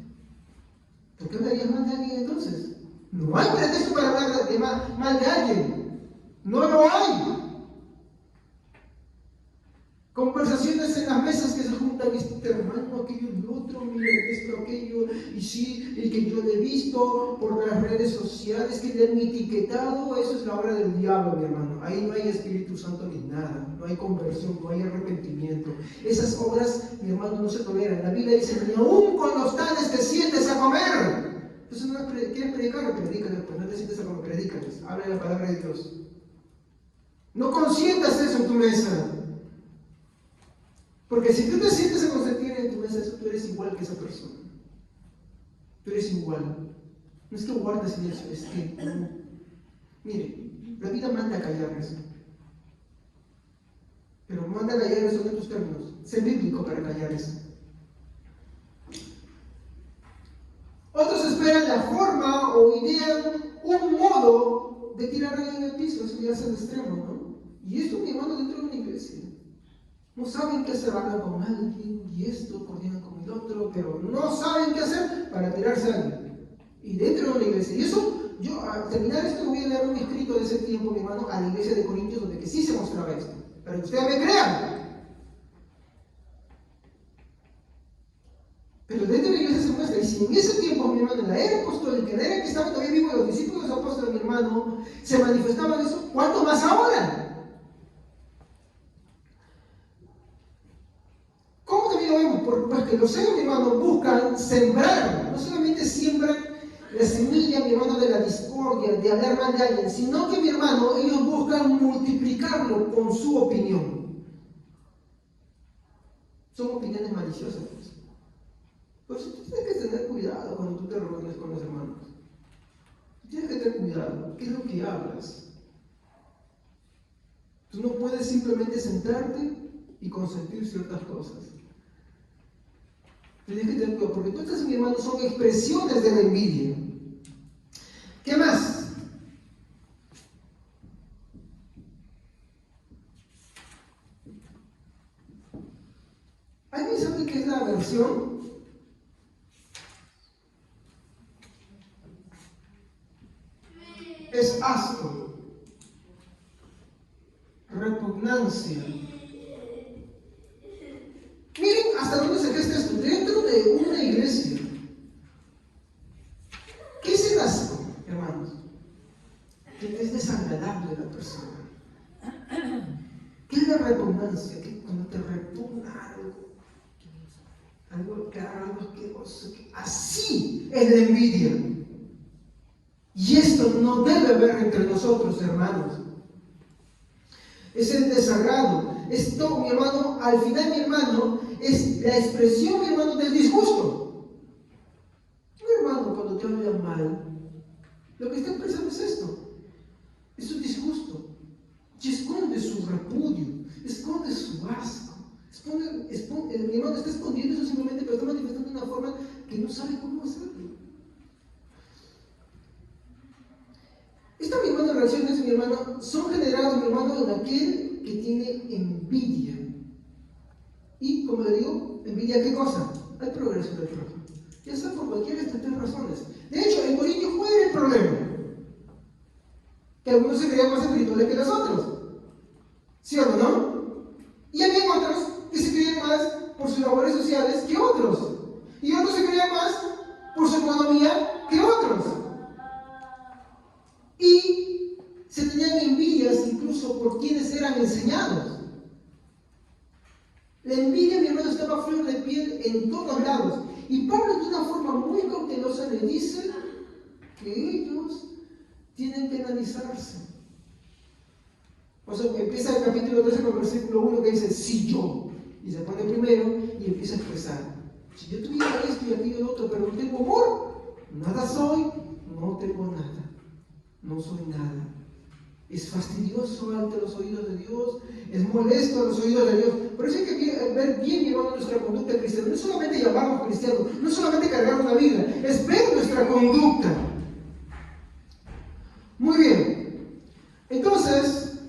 ¿Por qué hablarías mal de alguien entonces? No hay pretexto para hablar mal de alguien. No lo hay. Conversaciones en las mesas que se juntan, este hermano, aquello, el otro, mira esto, aquello, y sí, el que yo le he visto por las redes sociales, que le han etiquetado, eso es la obra del diablo, mi hermano. Ahí no hay Espíritu Santo ni nada, no hay conversión, no hay arrepentimiento. Esas obras, mi hermano, no se toleran. La Biblia dice, ni aún con los tales te sientes a comer. Entonces, no quieres predicar, predícales, pues no te sientes a comer, predícales, habla la palabra de Dios. No consientas eso en tu mesa. Porque si tú te sientes a consentir en tu mesa, tú eres igual que esa persona. Tú eres igual. No es que guardes silencio, es que no. Mire, la vida manda a callar eso. Pero manda a callar eso en tus términos. Sé bíblico para callar eso. Otros esperan la forma o idean un modo de tirar a alguien al piso. Eso ya es el extremo, ¿no? Y esto, mi hermano, dentro de una iglesia. No saben qué hacer, hablan con alguien y esto, coordinan con el otro, pero no saben qué hacer para tirarse a alguien. Y dentro de una iglesia. Y eso, yo al terminar esto voy a leer un escrito de ese tiempo, mi hermano, a la iglesia de Corintios, donde que sí se mostraba esto. Para que ustedes me crean. Pero dentro de la iglesia se muestra. Y si en ese tiempo, mi hermano, en la era apostólica, en la era que estaban todavía vivos los discípulos de los apóstoles, mi hermano, se manifestaban eso, ¿cuánto más ahora? ¿Cómo también lo vemos? Porque los seres, mi hermano, buscan sembrar, no solamente siembran la semilla, mi hermano, de la discordia, de hablar mal de alguien, sino que, mi hermano, ellos buscan multiplicarlo con su opinión. Son opiniones maliciosas. Pues. Por eso tú tienes que tener cuidado cuando tú te reúnes con los hermanos. Tienes que tener cuidado. ¿Qué es lo que hablas? Tú no puedes simplemente sentarte y consentir ciertas cosas. Tienes que tener cuidado, porque todas estas, mi hermano, son expresiones de la envidia. ¿Qué más? ¿Alguien sabe qué es la aversión? Es asco, repugnancia. Miren hasta dónde se gesta esto, dentro de una iglesia. ¿Qué es el asco, hermanos? Que es desagradable a la persona. ¿Qué es la repugnancia? Que cuando te repugna algo asqueroso. Así es la envidia. Y esto no debe haber entre nosotros, hermanos. Es el desagrado. Esto, mi hermano, al final, mi hermano, es la expresión, mi hermano, del disgusto. Mi hermano, cuando te habla mal, lo que está expresando es esto. Es su disgusto. Y esconde su repudio, esconde su asco. Mi hermano está escondiendo eso simplemente, pero está manifestando de una forma que no sabe cómo hacerlo. Estas, mi hermano, reacciones, mi hermano, son generadas, mi hermano, en aquel que tiene envidia. Y, como le digo, ¿envidia qué cosa? Al progreso del prójimo. Ya sea por cualquiera de estas tres razones. De hecho, en Corintios, ¿cuál era el problema? Que algunos se creían más espirituales que los otros. ¿Sí o no? Y había otros que se creían más por sus labores sociales que otros. Y otros se creían más por su economía que otros. Y se tenían envidias incluso por quienes eran enseñados. La envidia, mi hermano, estaba a flor de piel en todos lados. Y Pablo, de una forma muy cautelosa, le dice que ellos tienen que analizarse. O sea, empieza el capítulo 13 con el versículo 1 que dice, si yo, y se pone primero y empieza a expresar, si yo tuviera esto y aquello y otro, pero no tengo amor, nada soy, no tengo nada, no soy nada. Es fastidioso ante los oídos de Dios, es molesto a los oídos de Dios. Por eso hay que ver bien, mi hermano, nuestra conducta cristiana. No es solamente llamarnos cristianos, no es solamente cargar una Biblia, es ver nuestra conducta. Muy bien. Entonces,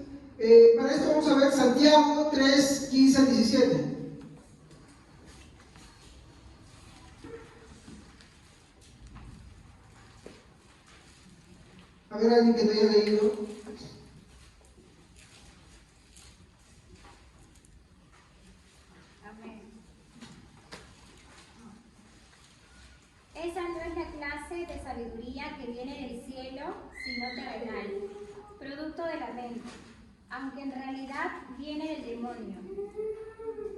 para esto vamos a ver Santiago 3, 15 al 17. A ver, alguien que te haya leído.
Esa no es la clase de sabiduría que viene del cielo, sino terrenal, producto de la mente, aunque en realidad viene del demonio.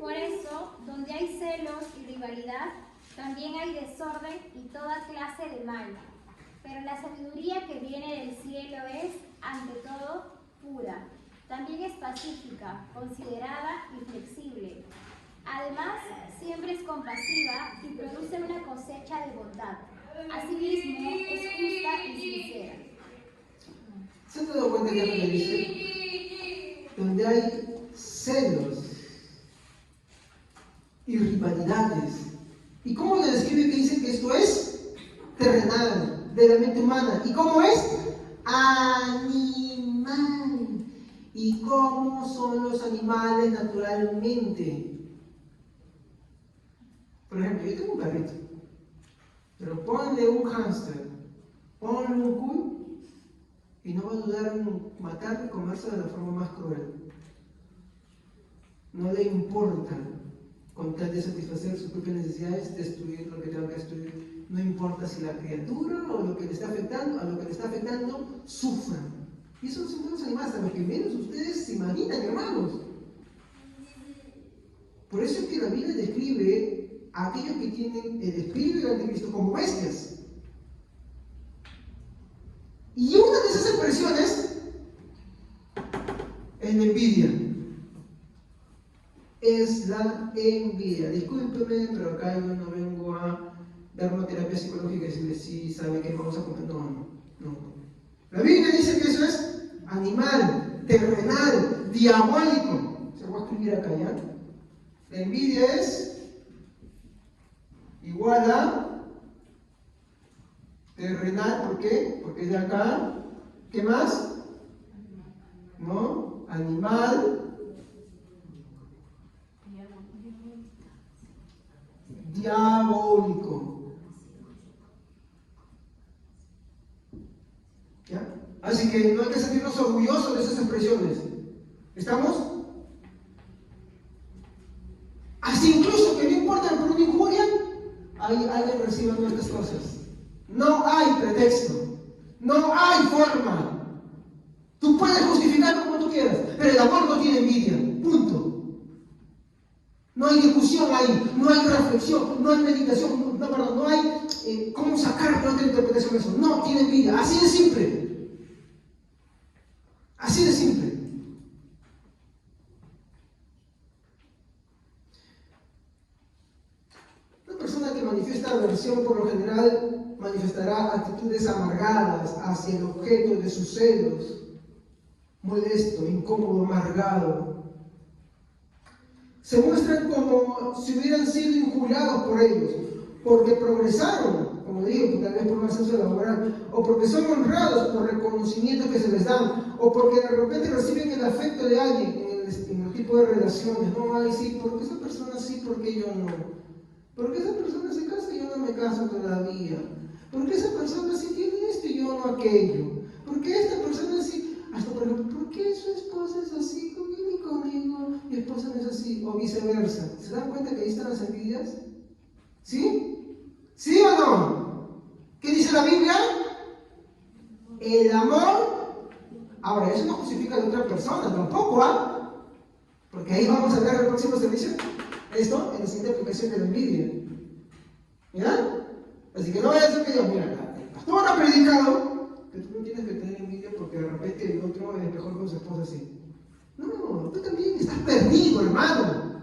Por eso, donde hay celos y rivalidad, también hay desorden y toda clase de mal. Pero la sabiduría que viene del cielo es, ante todo, pura. También es pacífica, considerada y flexible. Además, siempre es compasiva y produce una cosecha de bondad. Asimismo, es justa y sincera.
¿Se han dado cuenta que me dice? Donde hay celos y rivalidades. ¿Y cómo le describe que dice que esto es terrenal, de la mente humana? ¿Y cómo es? Animal. ¿Y cómo son los animales naturalmente? Por ejemplo, yo tengo un perrito, pero ponle un hámster, ponle un cuy, y no va a dudar en matarlo y comerse de la forma más cruel. No le importa, con tal de satisfacer sus propias necesidades, destruir lo que tenga que destruir. No importa si la criatura o lo que le está afectando, a lo que le está afectando, sufran. Y esos son los animales, a los que menos ustedes se imaginan, hermanos. Por eso es que la Biblia describe a aquellos que tienen el espíritu del anticristo como bestias. Y una de esas expresiones es la envidia. Es la envidia. Discúlpeme, pero acá yo no vengo a dar una terapia psicológica y decirle, sí, sabe que vamos a comer. No, no. No. La Biblia dice que eso es animal, terrenal, diabólico. Se va a escribir acá ya. La envidia es igual a terrenal, ¿por qué? Porque es de acá. ¿Qué más? ¿No? Animal, diabólico. ¿Ya? Así que no hay que sentirnos orgullosos de esas expresiones. ¿Estamos? Así incluso que no importa por una injuria, alguien recibe nuestras cosas. No hay pretexto, no hay forma. Tú puedes justificarlo como tú quieras, pero el amor no tiene envidia, punto. No hay discusión ahí, no hay reflexión, no hay meditación, no hay cómo sacar otra interpretación de eso. No tiene envidia, así de simple. Así de simple. Una persona que manifiesta aversión por lo general manifestará actitudes amargadas hacia el objeto de sus celos, molesto, incómodo, amargado. Se muestran como si hubieran sido injuriados por ellos, porque progresaron, como digo, tal vez por un ascenso laboral, o porque son honrados por reconocimientos que se les dan, o porque de repente reciben el afecto de alguien en el tipo de relaciones. No, ay, sí, porque esa persona sí, porque yo no. Porque esa persona se casa y yo no me caso todavía. Porque esa persona sí tiene esto y yo no aquello. Porque esta persona sí. Hasta por ejemplo, ¿por qué su esposa es así conmigo y conmigo? Mi esposa no es así, o viceversa. ¿Se dan cuenta que ahí están las envidias? ¿Sí? ¿Sí o no? ¿Qué dice la Biblia? El amor. Ahora, eso no justifica a la otra persona, tampoco, ¿ah? Porque ahí vamos a ver en el próximo servicio. Esto en la siguiente aplicación de la envidia. ¿Ya? Así que no vaya a ser que yo, mira, el pastor ha predicado que tú no tienes que tener envidia porque de repente el otro es mejor con su esposa así. No, tú también estás perdido, hermano.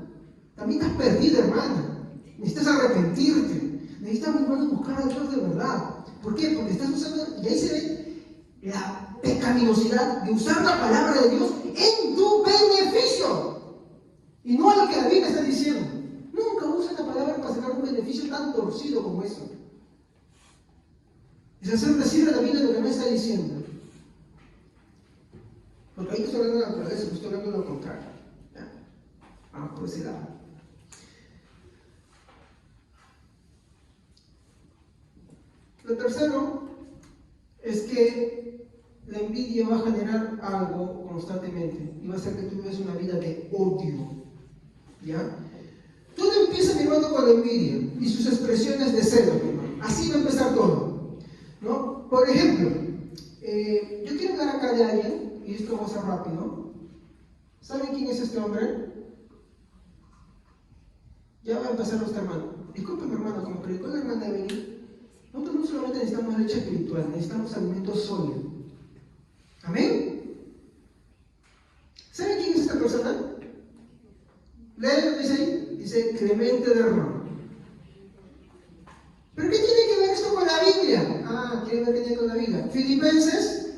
También estás perdido, hermana. Necesitas arrepentirte. Necesitas, hermano, buscar a Dios de verdad. ¿Por qué? Porque estás usando, y ahí se ve la pecaminosidad de usar la palabra de Dios en tu beneficio. Y no a lo que la Biblia está diciendo. Nunca usa la palabra para sacar un beneficio tan torcido como eso. Es hacer decir a la Biblia lo que no está diciendo. Porque ahí estoy hablando de la naturaleza, estoy hablando de lo contrario. ¿Ya? Vamos por ese lado. Lo tercero es que la envidia va a generar algo constantemente y va a hacer que tú vivas una vida de odio. ¿Ya? Todo empieza, mi hermano, con la envidia y sus expresiones de celo, mi hermano. Así va a empezar todo, ¿no? Por ejemplo, yo quiero hablar acá de alguien, y esto va a ser rápido. ¿Saben quién es este hombre? Ya va a empezar nuestro hermano. Disculpen, hermano, como predicó la hermana Evelyn, nosotros no solamente necesitamos leche espiritual, necesitamos alimento sólido. ¿Amén? ¿Saben quién es esta persona? Lee lo que dice ahí, dice Clemente de Roma. ¿Pero qué tiene que ver esto con la Biblia? Ah, ¿quieren ver qué tiene con la Biblia? Filipenses,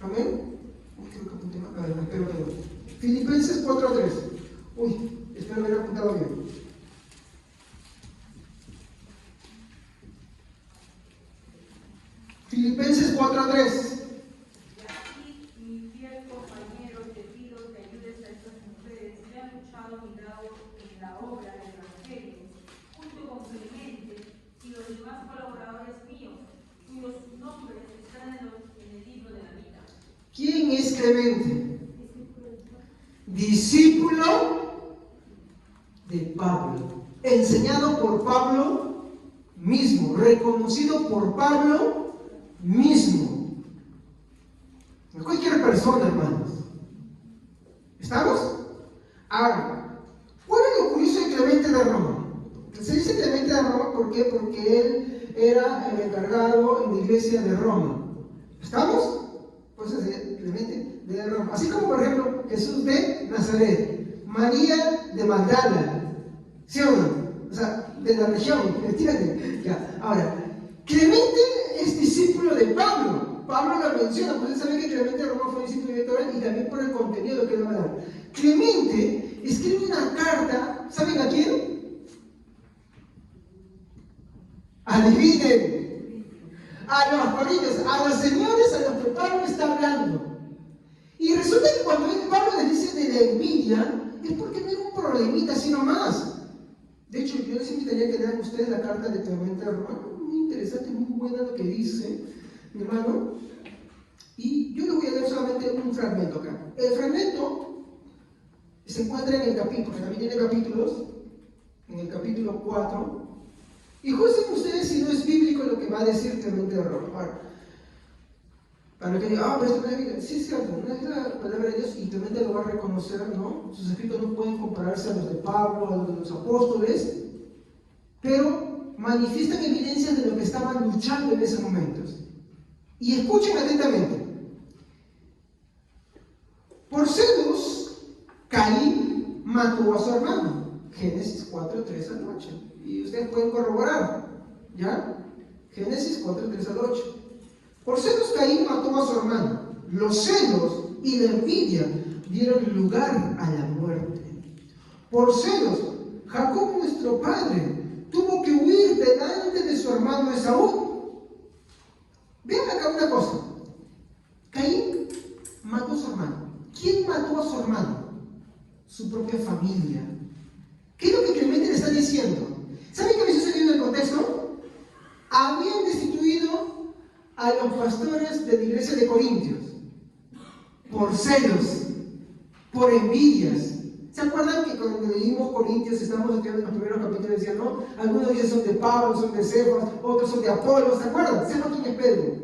amén. Uy, creo que apunté mal. A ver, espero que no. Filipenses 4:3. Uy, espero haber apuntado bien. Filipenses 4:3. ¿Quién es Clemente? Discípulo de Pablo, enseñado por Pablo mismo, reconocido por Pablo mismo. No cualquier persona, hermanos. ¿Estamos? Ahora, ¿cuál es lo curioso de Clemente de Roma? Se dice Clemente de Roma, ¿por qué? Porque él era el encargado en la iglesia de Roma. ¿Estamos? Pues es Clemente de Roma. Así como, por ejemplo, Jesús de Nazaret, María de Magdala, ¿sí o no? O sea, de la región, ¿entienden? Ya. Ahora, Clemente es discípulo discípulo de Pablo. Pablo la menciona, pues ustedes saben que Clemente de Roma fue discípulo de Torres y también por el contenido que le va a dar. Clemente escribe una carta, ¿saben a quién? Adivinen. A los corintios, a los señores a los que Pablo está hablando. Y resulta que cuando Pablo les dice de la envidia, es porque no era un problemita así nomás. De hecho, yo les invitaría a que lean ustedes la carta de Clemente de Roma. Muy interesante, muy buena lo que dice, mi hermano. Y yo les voy a leer solamente un fragmento acá. El fragmento se encuentra en el capítulo, que también tiene capítulos, en el capítulo 4. Y juzguen ustedes si no es bíblico lo que va a decir Clemente de Roma. Ahora, para que digan, pero esto no es bíblico. Sí, es cierto, no es la palabra de Dios y Clemente lo va a reconocer, ¿no? Sus escritos no pueden compararse a los de Pablo, a los de los apóstoles, pero manifiestan evidencias de lo que estaban luchando en ese momento. Y escuchen atentamente. Por celos, Caín mató a su hermano. Génesis 4, 3 al 8. Y ustedes pueden corroborar, ¿ya? Génesis 4, 3 al 8. Por celos, Caín mató a su hermano. Los celos y la envidia dieron lugar a la muerte. Por celos, Jacob, nuestro padre, tuvo que huir delante de su hermano Esaú. Vean acá una cosa. Caín mató a su hermano. ¿Quién mató a su hermano? Su propia familia. ¿Qué es lo que Clemente le está diciendo? ¿Saben qué había sucedido en el contexto? Habían destituido a los pastores de la iglesia de Corintios por celos, por envidias. ¿Se acuerdan que cuando leímos Corintios estábamos estudiando en los primeros capítulos decían, no? Algunos dicen son de Pablo, son de Cefas, otros son de Apolo, ¿se acuerdan? ¿Cefas quién es Pedro?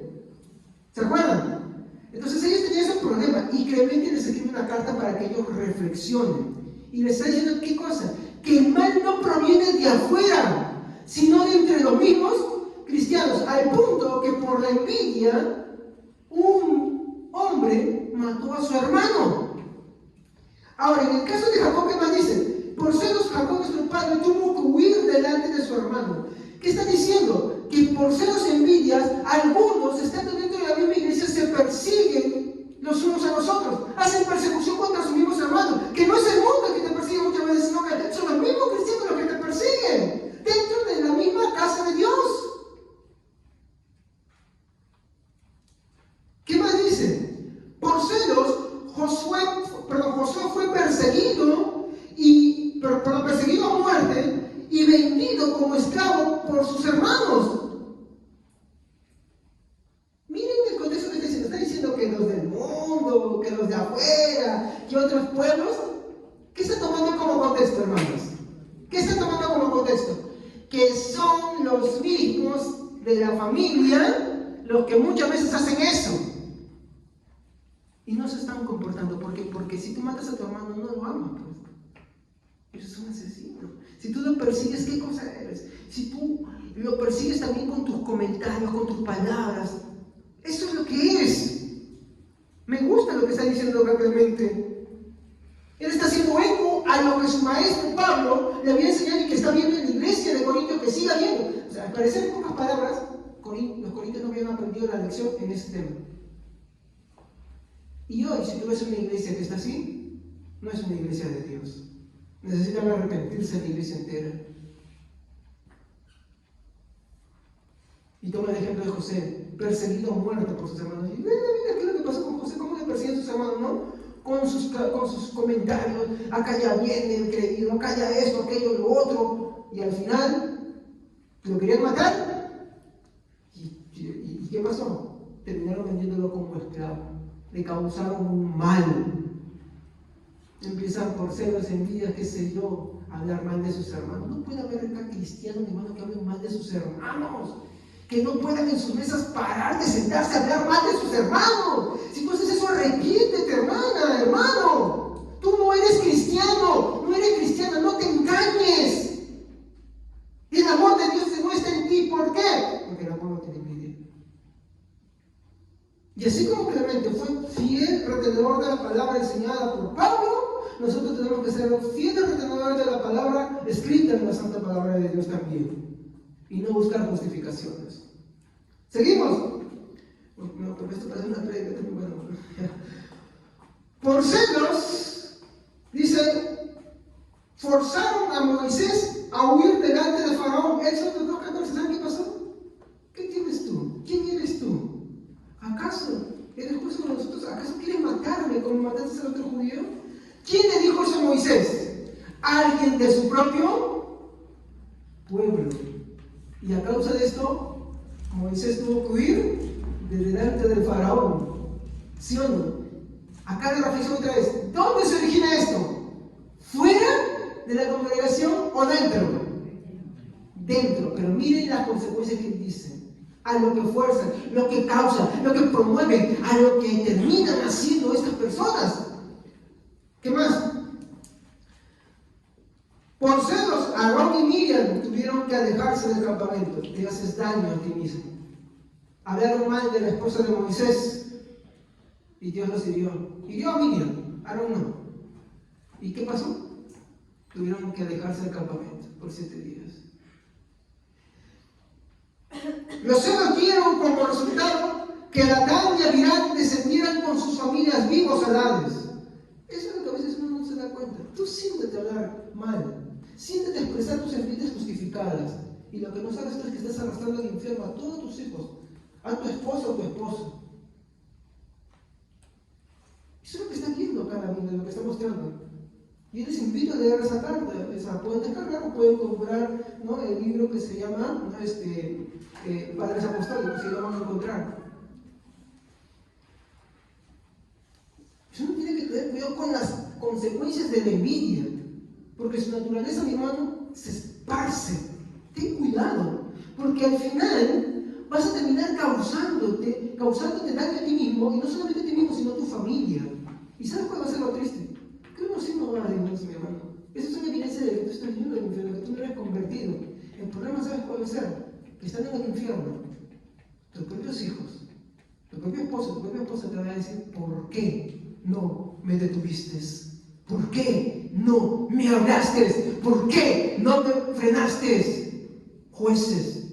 ¿Se acuerdan? Entonces ellos tenían ese problema y Clemente les escribe una carta para que ellos reflexionen. Y les está diciendo, ¿qué cosa? Que el mal no proviene de afuera, sino de entre los mismos cristianos, al punto que por la envidia un hombre mató a su hermano. Ahora, en el caso de Jacob, ¿qué más dice? Por celos, Jacob, nuestro padre, tuvo que huir delante de su hermano. ¿Qué está diciendo? Que por celos y envidias, algunos, estando dentro de la misma iglesia, se persiguen los unos a los otros, hacen persecución contra sus mismos hermanos, que no es el mundo el que te persigue muchas veces, sino que son los mismos cristianos los que te persiguen, dentro de la misma casa de Dios. ¿Qué más dice? Por celos, Josué fue perseguido perseguido a muerte y vendido como esclavo por sus hermanos. Miren el contexto que está diciendo que los del mundo, que los de afuera, que otros pueblos. ¿Qué está tomando como contexto, hermanos? ¿Qué está tomando como contexto? Que son los mismos de la familia los que muchas veces hacen eso. Y no se están comportando. ¿Por qué? Porque si tú matas a tu hermano, no lo amas, pues. Eres un asesino. Si tú lo persigues, ¿qué cosa eres? Si tú lo persigues también con tus comentarios, con tus palabras, eso es lo que es. Me gusta lo que está diciendo Clemente. Él está haciendo eco a lo que su maestro Pablo le había enseñado y que está viendo en la iglesia de Corinto, que siga viendo. O sea, al parecer, en pocas palabras, los corintios no habían aprendido la lección en ese tema. Y hoy, si tú ves una iglesia que está así, no es una iglesia de Dios. Necesitan arrepentirse la iglesia entera. Y toma el ejemplo de José, perseguido a muerte por sus hermanos. Y mira qué es lo que pasó con José, cómo le persiguen a sus hermanos, ¿no? Con sus comentarios, acá ya viene el creído, acá ya esto, aquello, lo otro. Y al final, lo querían matar. ¿Y qué pasó? Terminaron vendiéndolo como esclavo. Le causaron un mal. Empiezan por celos, envidias, qué sé yo, a hablar mal de sus hermanos. No puede haber acá cristianos, hermanos, que hablen mal de sus hermanos. Que no puedan en sus mesas parar de sentarse a hablar mal de sus hermanos. Si tú haces eso, arrepiéntete, hermana, hermano. Tú no eres cristiano, no eres cristiana, no te engañes. El amor de Dios se muestra en ti. ¿Por qué? Porque el amor no tiene envidia. Y así como Clemente fue fiel retenedor de la palabra enseñada por Pablo, nosotros tenemos que ser fieles retenedores de la palabra escrita en la santa palabra de Dios también. Y no buscar justificaciones. Seguimos. No, porque esto parece una predica, bueno. Por celos, dice, forzaron a Moisés a huir delante de Faraón. Éxodo 2:14, ¿saben qué pasó? ¿Qué tienes tú? ¿Quién eres tú? ¿Acaso eres juez como nosotros? ¿Acaso quieres matarme como mataste al otro judío? ¿Quién le dijo eso a Moisés? Alguien de su propio pueblo. Y a causa de esto, Moisés tuvo que huir de delante del Faraón. ¿Sí o no? Acá la reflexión otra vez. ¿Dónde se origina esto? ¿Fuera de la congregación o dentro? Dentro. Pero miren las consecuencias que dicen. A lo que fuerzan, lo que causan, lo que promueven, a lo que terminan haciendo estas personas. ¿Qué más? Por celos, Aarón y Miriam tuvieron que alejarse del campamento. Te haces daño a ti mismo. Hablaron mal de la esposa de Moisés y Dios los hirió. Hirió a Miriam, Aarón no. ¿Y qué pasó? Tuvieron que alejarse del campamento por 7 días. Los celos dieron como resultado que Datán y Abiram descendieran con sus familias vivos al Hades. Eso es lo que a veces uno no se da cuenta. Tú siéntete hablar mal. Siéntete expresar tus sentimientos justificadas. Y lo que no sabes tú es que estás arrastrando al infierno a todos tus hijos, a tu esposa o tu esposo. Eso es lo que está viendo cada uno, de lo que está mostrando. Y les invito a leer esa carta. Pueden descargar o pueden comprar, ¿no?, el libro que se llama, ¿no?, Padres Apostólicos, si lo van a encontrar. Uno tiene que tener cuidado con las consecuencias de la envidia. Porque su naturaleza, mi hermano, se esparce. Ten cuidado, porque al final vas a terminar causándote daño a ti mismo, y no solamente a ti mismo, sino a tu familia. ¿Y sabes cuál va a ser lo triste? Que uno sí no va a Dios, mi hermano. Esa es una evidencia de que tú estás yendo al infierno, que tú no eres convertido. El problema, ¿sabes cuál va a ser? Que están en el infierno tus propios hijos, tu propio esposo, tu propia esposa te va a decir: ¿por qué no me detuviste? ¿Por qué no me hablaste? ¿Por qué no me frenaste? Jueces,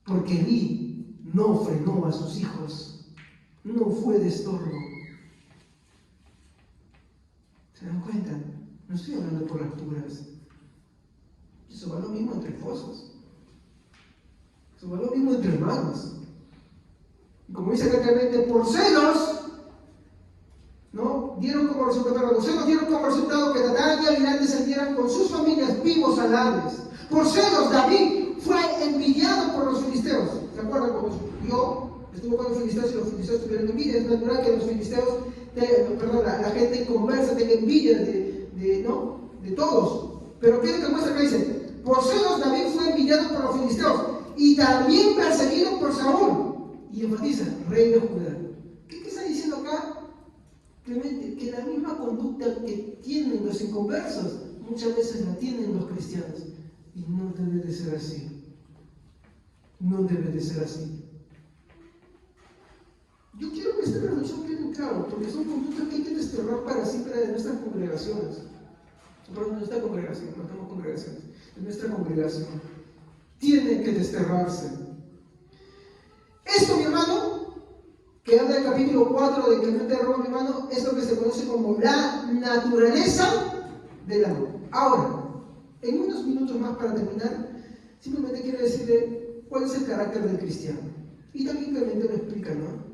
porque Elí no frenó a sus hijos, no fue de estorbo. ¿Se dan cuenta? No estoy hablando por las puras. Eso va lo mismo entre esposos. Eso va lo mismo entre hermanos. Y como dice acá claramente, por celos, ¿no?, dieron como resultado, los celos dieron como resultado que Datán y Abiram descendieran con sus familias vivos al Hades. Por celos, David fue envidiado por los filisteos. ¿Se acuerdan? Cuando estuvo con los filisteos y los filisteos tuvieron envidia. Es natural que los filisteos, la gente conversa, tenga envidia de todos. Pero ¿qué es lo que muestra acá? Dice: por celos, David fue envidiado por los filisteos y también perseguido por Saúl. Y enfatiza: rey de Judá. ¿Qué está diciendo acá? Que la misma conducta que tienen los inconversos muchas veces la tienen los cristianos, y no debe de ser así. No debe de ser así. Yo quiero que esta reflexión quede claro, porque son conductas que hay que desterrar para siempre de nuestras congregaciones. Perdón, de nuestra congregación, no tenemos congregaciones, de nuestra congregación. Tiene que desterrarse. Esto, mi hermano, que habla del capítulo 4 de Clemente de Roma, mi hermano, es lo que se conoce como la naturaleza del amor. Ahora, en unos minutos más para terminar, simplemente quiero decirle cuál es el carácter del cristiano. Y también Clemente lo explica, ¿no?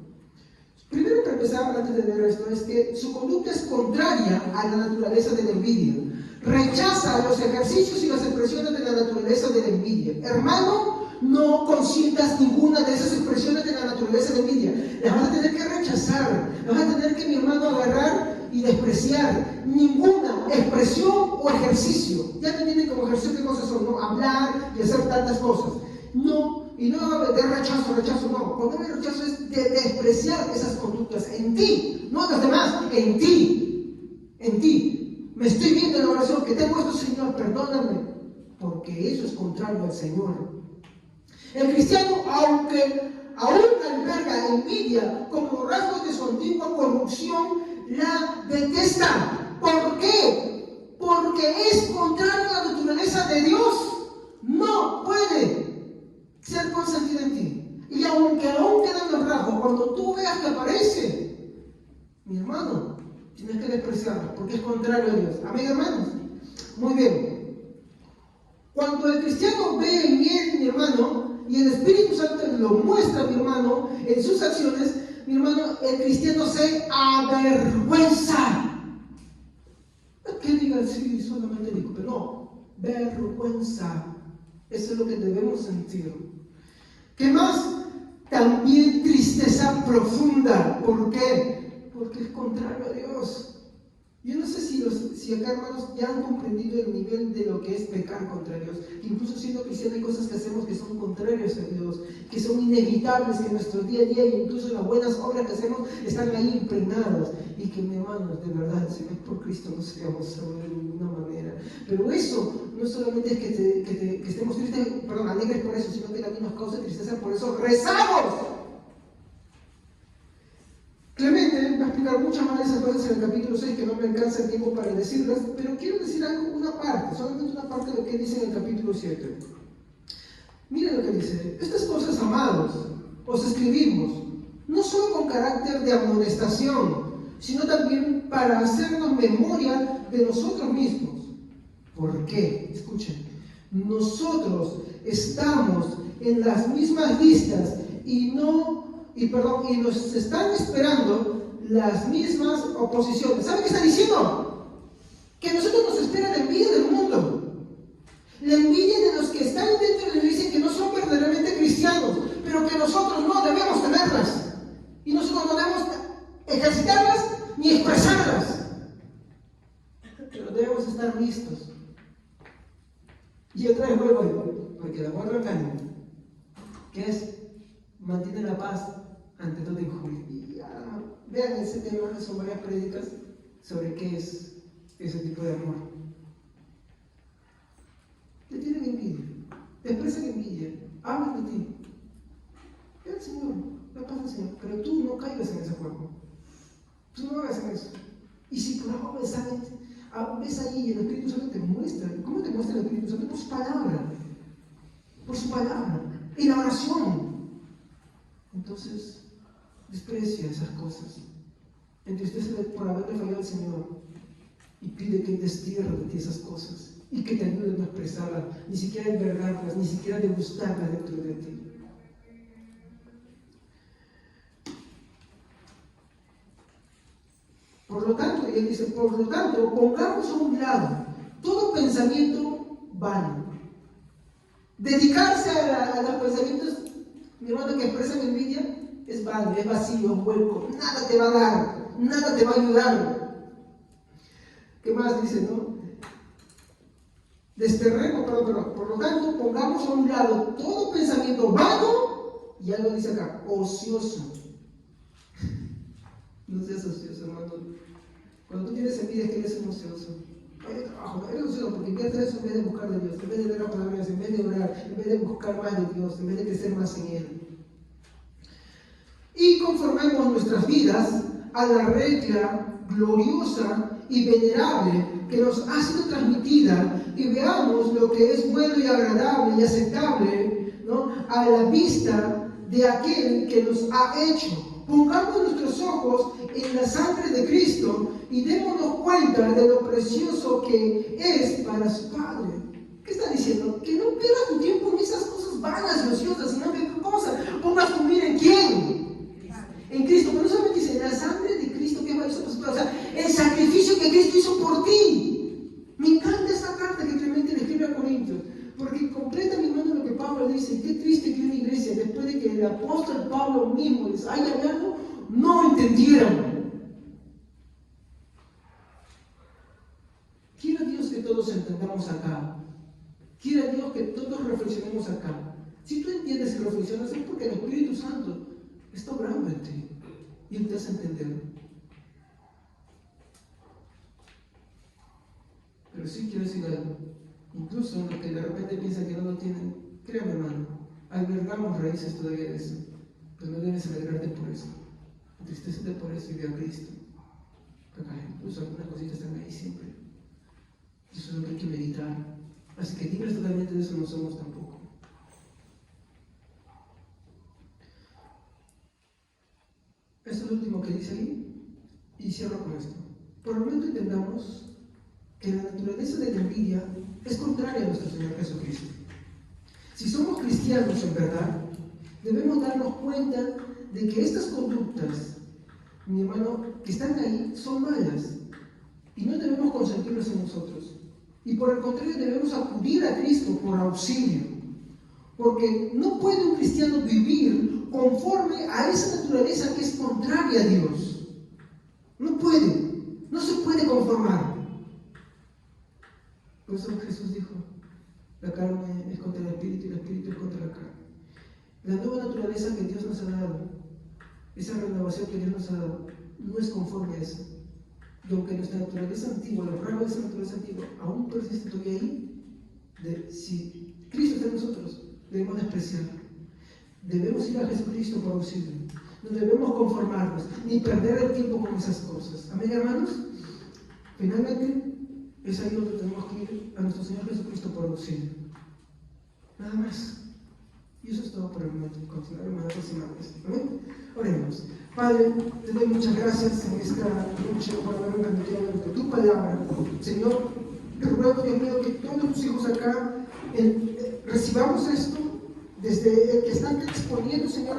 Primero, para empezar, antes de ver esto, es que su conducta es contraria a la naturaleza de la envidia. Rechaza los ejercicios y las expresiones de la naturaleza de la envidia. Hermano, no consientas ninguna de esas expresiones de la naturaleza de la envidia. Las vas a tener que rechazar. Las vas a tener que, mi hermano, agarrar y despreciar. Ninguna expresión o ejercicio. Ya me entienden como ejercicio qué cosas son, ¿no? Hablar y hacer tantas cosas. No, y no de rechazo, no. Cuando me rechazo es de despreciar esas conductas en ti, no en los demás, en ti. Me estoy viendo en la oración que te he puesto, Señor, perdóname, porque eso es contrario al Señor. El cristiano, aunque aún alberga envidia como rasgos de su antigua corrupción, la detesta. ¿Por qué? Porque es contrario a la naturaleza de Dios. No puede ser consentido en ti. Y aunque aún quedan los rasgos despreciarlo, porque es contrario a Dios. Amén, hermanos. Muy bien. Cuando el cristiano ve el bien, mi hermano, y el Espíritu Santo lo muestra, mi hermano, en sus acciones, mi hermano, el cristiano se avergüenza. No que digan, sí, solamente digo, pero no, vergüenza. Eso es lo que debemos sentir. ¿Qué más? También tristeza profunda. ¿Por qué? Porque es contrario a Dios. Yo no sé si acá, hermanos, ya han comprendido el nivel de lo que es pecar contra Dios. Incluso siendo cristiano hay cosas que hacemos que son contrarias a Dios, que son inevitables, que en nuestro día a día e incluso en las buenas obras que hacemos están ahí impregnadas. Y que, mi hermano, de verdad, si no es por Cristo no seríamos salvos de ninguna manera. Pero eso no solamente es que estemos tristes, perdón, alegres por eso, sino que también nos causa tristeza, por eso rezamos. Clemente va a explicar muchas más de esas cosas en el capítulo 6 que no me alcanza el tiempo para decirlas, pero quiero decir algo, una parte, solamente una parte de lo que dice en el capítulo 7. Miren lo que dice: estas cosas, amados, os escribimos, no solo con carácter de amonestación, sino también para hacernos memoria de nosotros mismos. ¿Por qué? Escuchen, nosotros estamos en las mismas listas y nos están esperando las mismas oposiciones. ¿Saben qué está diciendo? Que a nosotros nos espera la envidia del mundo, la envidia de los que están dentro de la iglesia que no son verdaderamente cristianos, pero que nosotros no debemos tenerlas y nosotros no debemos ejercitarlas ni expresarlas, pero debemos estar listos. Y otra vez vuelvo, porque la guarda engaña, que es mantiene la paz ante toda injuria. Y vean ese tema, son varias prédicas sobre qué es ese tipo de amor. Te tienen envidia, te expresan envidia, hablan de ti. El Señor, la paz del Señor, pero tú no caigas en ese juego. Tú no hagas eso. Y si por algo ves ahí y el Espíritu Santo te muestra, ¿cómo te muestra el Espíritu Santo? Por su palabra, en la oración. Entonces, desprecia esas cosas, entristece por haberle fallado al Señor y pide que Él destierre de ti esas cosas y que te ayude a no expresarlas, ni siquiera a albergarlas, ni siquiera a degustarlas dentro de ti. Por lo tanto, y él dice, pongamos a un lado todo pensamiento vano. Dedicarse a los pensamientos, mi hermano, que expresan envidia, es vano, es vacío, es hueco, nada te va a dar, nada te va a ayudar. ¿Qué más dice, no? Por lo tanto, pongamos a un lado todo pensamiento vano, y algo dice acá, ocioso. No seas ocioso, hermano. Cuando tú tienes envidia es que eres un ocioso. Hay trabajo, no eres ocioso porque inviertes eso en vez de buscar de Dios, en vez de leer la palabra de Dios, en vez de orar, en vez de buscar más de Dios, en vez de crecer más en Él. Y conformemos nuestras vidas a la regla gloriosa y venerable que nos ha sido transmitida y veamos lo que es bueno y agradable y aceptable, ¿no?, a la vista de aquel que nos ha hecho. Pongamos nuestros ojos en la sangre de Cristo y démonos cuenta de lo precioso que es para su Padre. ¿Qué está diciendo? Que no pierdas tu tiempo en esas cosas vanas y ociosas, sino que pongas tu mira en quién. En Cristo, pero no solamente dice la sangre de Cristo que es valiosa para su Padre, o sea, el sacrificio que Cristo hizo por ti. Me encanta esta carta que Clemente le escribe a Corintios, porque completa, mi hermano, lo que Pablo dice. Qué triste que una iglesia, después de que el apóstol Pablo mismo les haya hablado, no entendieran. Quiera Dios que todos entendamos acá. Quiera Dios que todos reflexionemos acá. Si tú entiendes y reflexionas, es porque el Espíritu Santo está obrando en ti y Él te hace entender. Pero sí quiero decir algo. Incluso los que de repente piensan que no lo tienen, créame, hermano, albergamos raíces todavía de eso. Pero no debes alegrarte por eso. Entristecete por eso y ve a Cristo. Porque incluso algunas cositas están ahí siempre. Eso es lo que hay que meditar. Así que libres totalmente de eso no somos tampoco. Eso es lo último que dice ahí. Y cierro con esto. por el momento entendamos que la naturaleza de la envidia es contraria a nuestro Señor Jesucristo. Si somos cristianos en verdad, debemos darnos cuenta de que estas conductas, mi hermano, que están ahí, son malas y no debemos consentirlas en nosotros. Y por el contrario, debemos acudir a Cristo por auxilio, porque no puede un cristiano vivir conforme a esa naturaleza que es contraria a Dios. No puede, no se puede conformar. Por eso Jesús dijo, la carne es contra el espíritu y el espíritu es contra la carne. La nueva naturaleza que Dios nos ha dado, esa renovación que Dios nos ha dado, no es conforme a eso. Y aunque nuestra naturaleza antigua, los rasgos de esa naturaleza antigua, aún persisten todavía ahí, si Cristo está en nosotros, debemos despreciarlo. Debemos ir a Jesucristo por auxilio. No debemos conformarnos, ni perder el tiempo con esas cosas. Amén, hermanos. Finalmente, es ahí donde tenemos que ir a nuestro Señor Jesucristo por auxilio. Nada más. Y eso es todo por el momento. Continuaremos la próxima vez. Amén. Oremos. Padre, te doy muchas gracias en esta noche por haberme permitido hablar de tu palabra. Señor, te ruego, Dios mío, que todos tus hijos acá recibamos esto desde el que están exponiendo, Señor.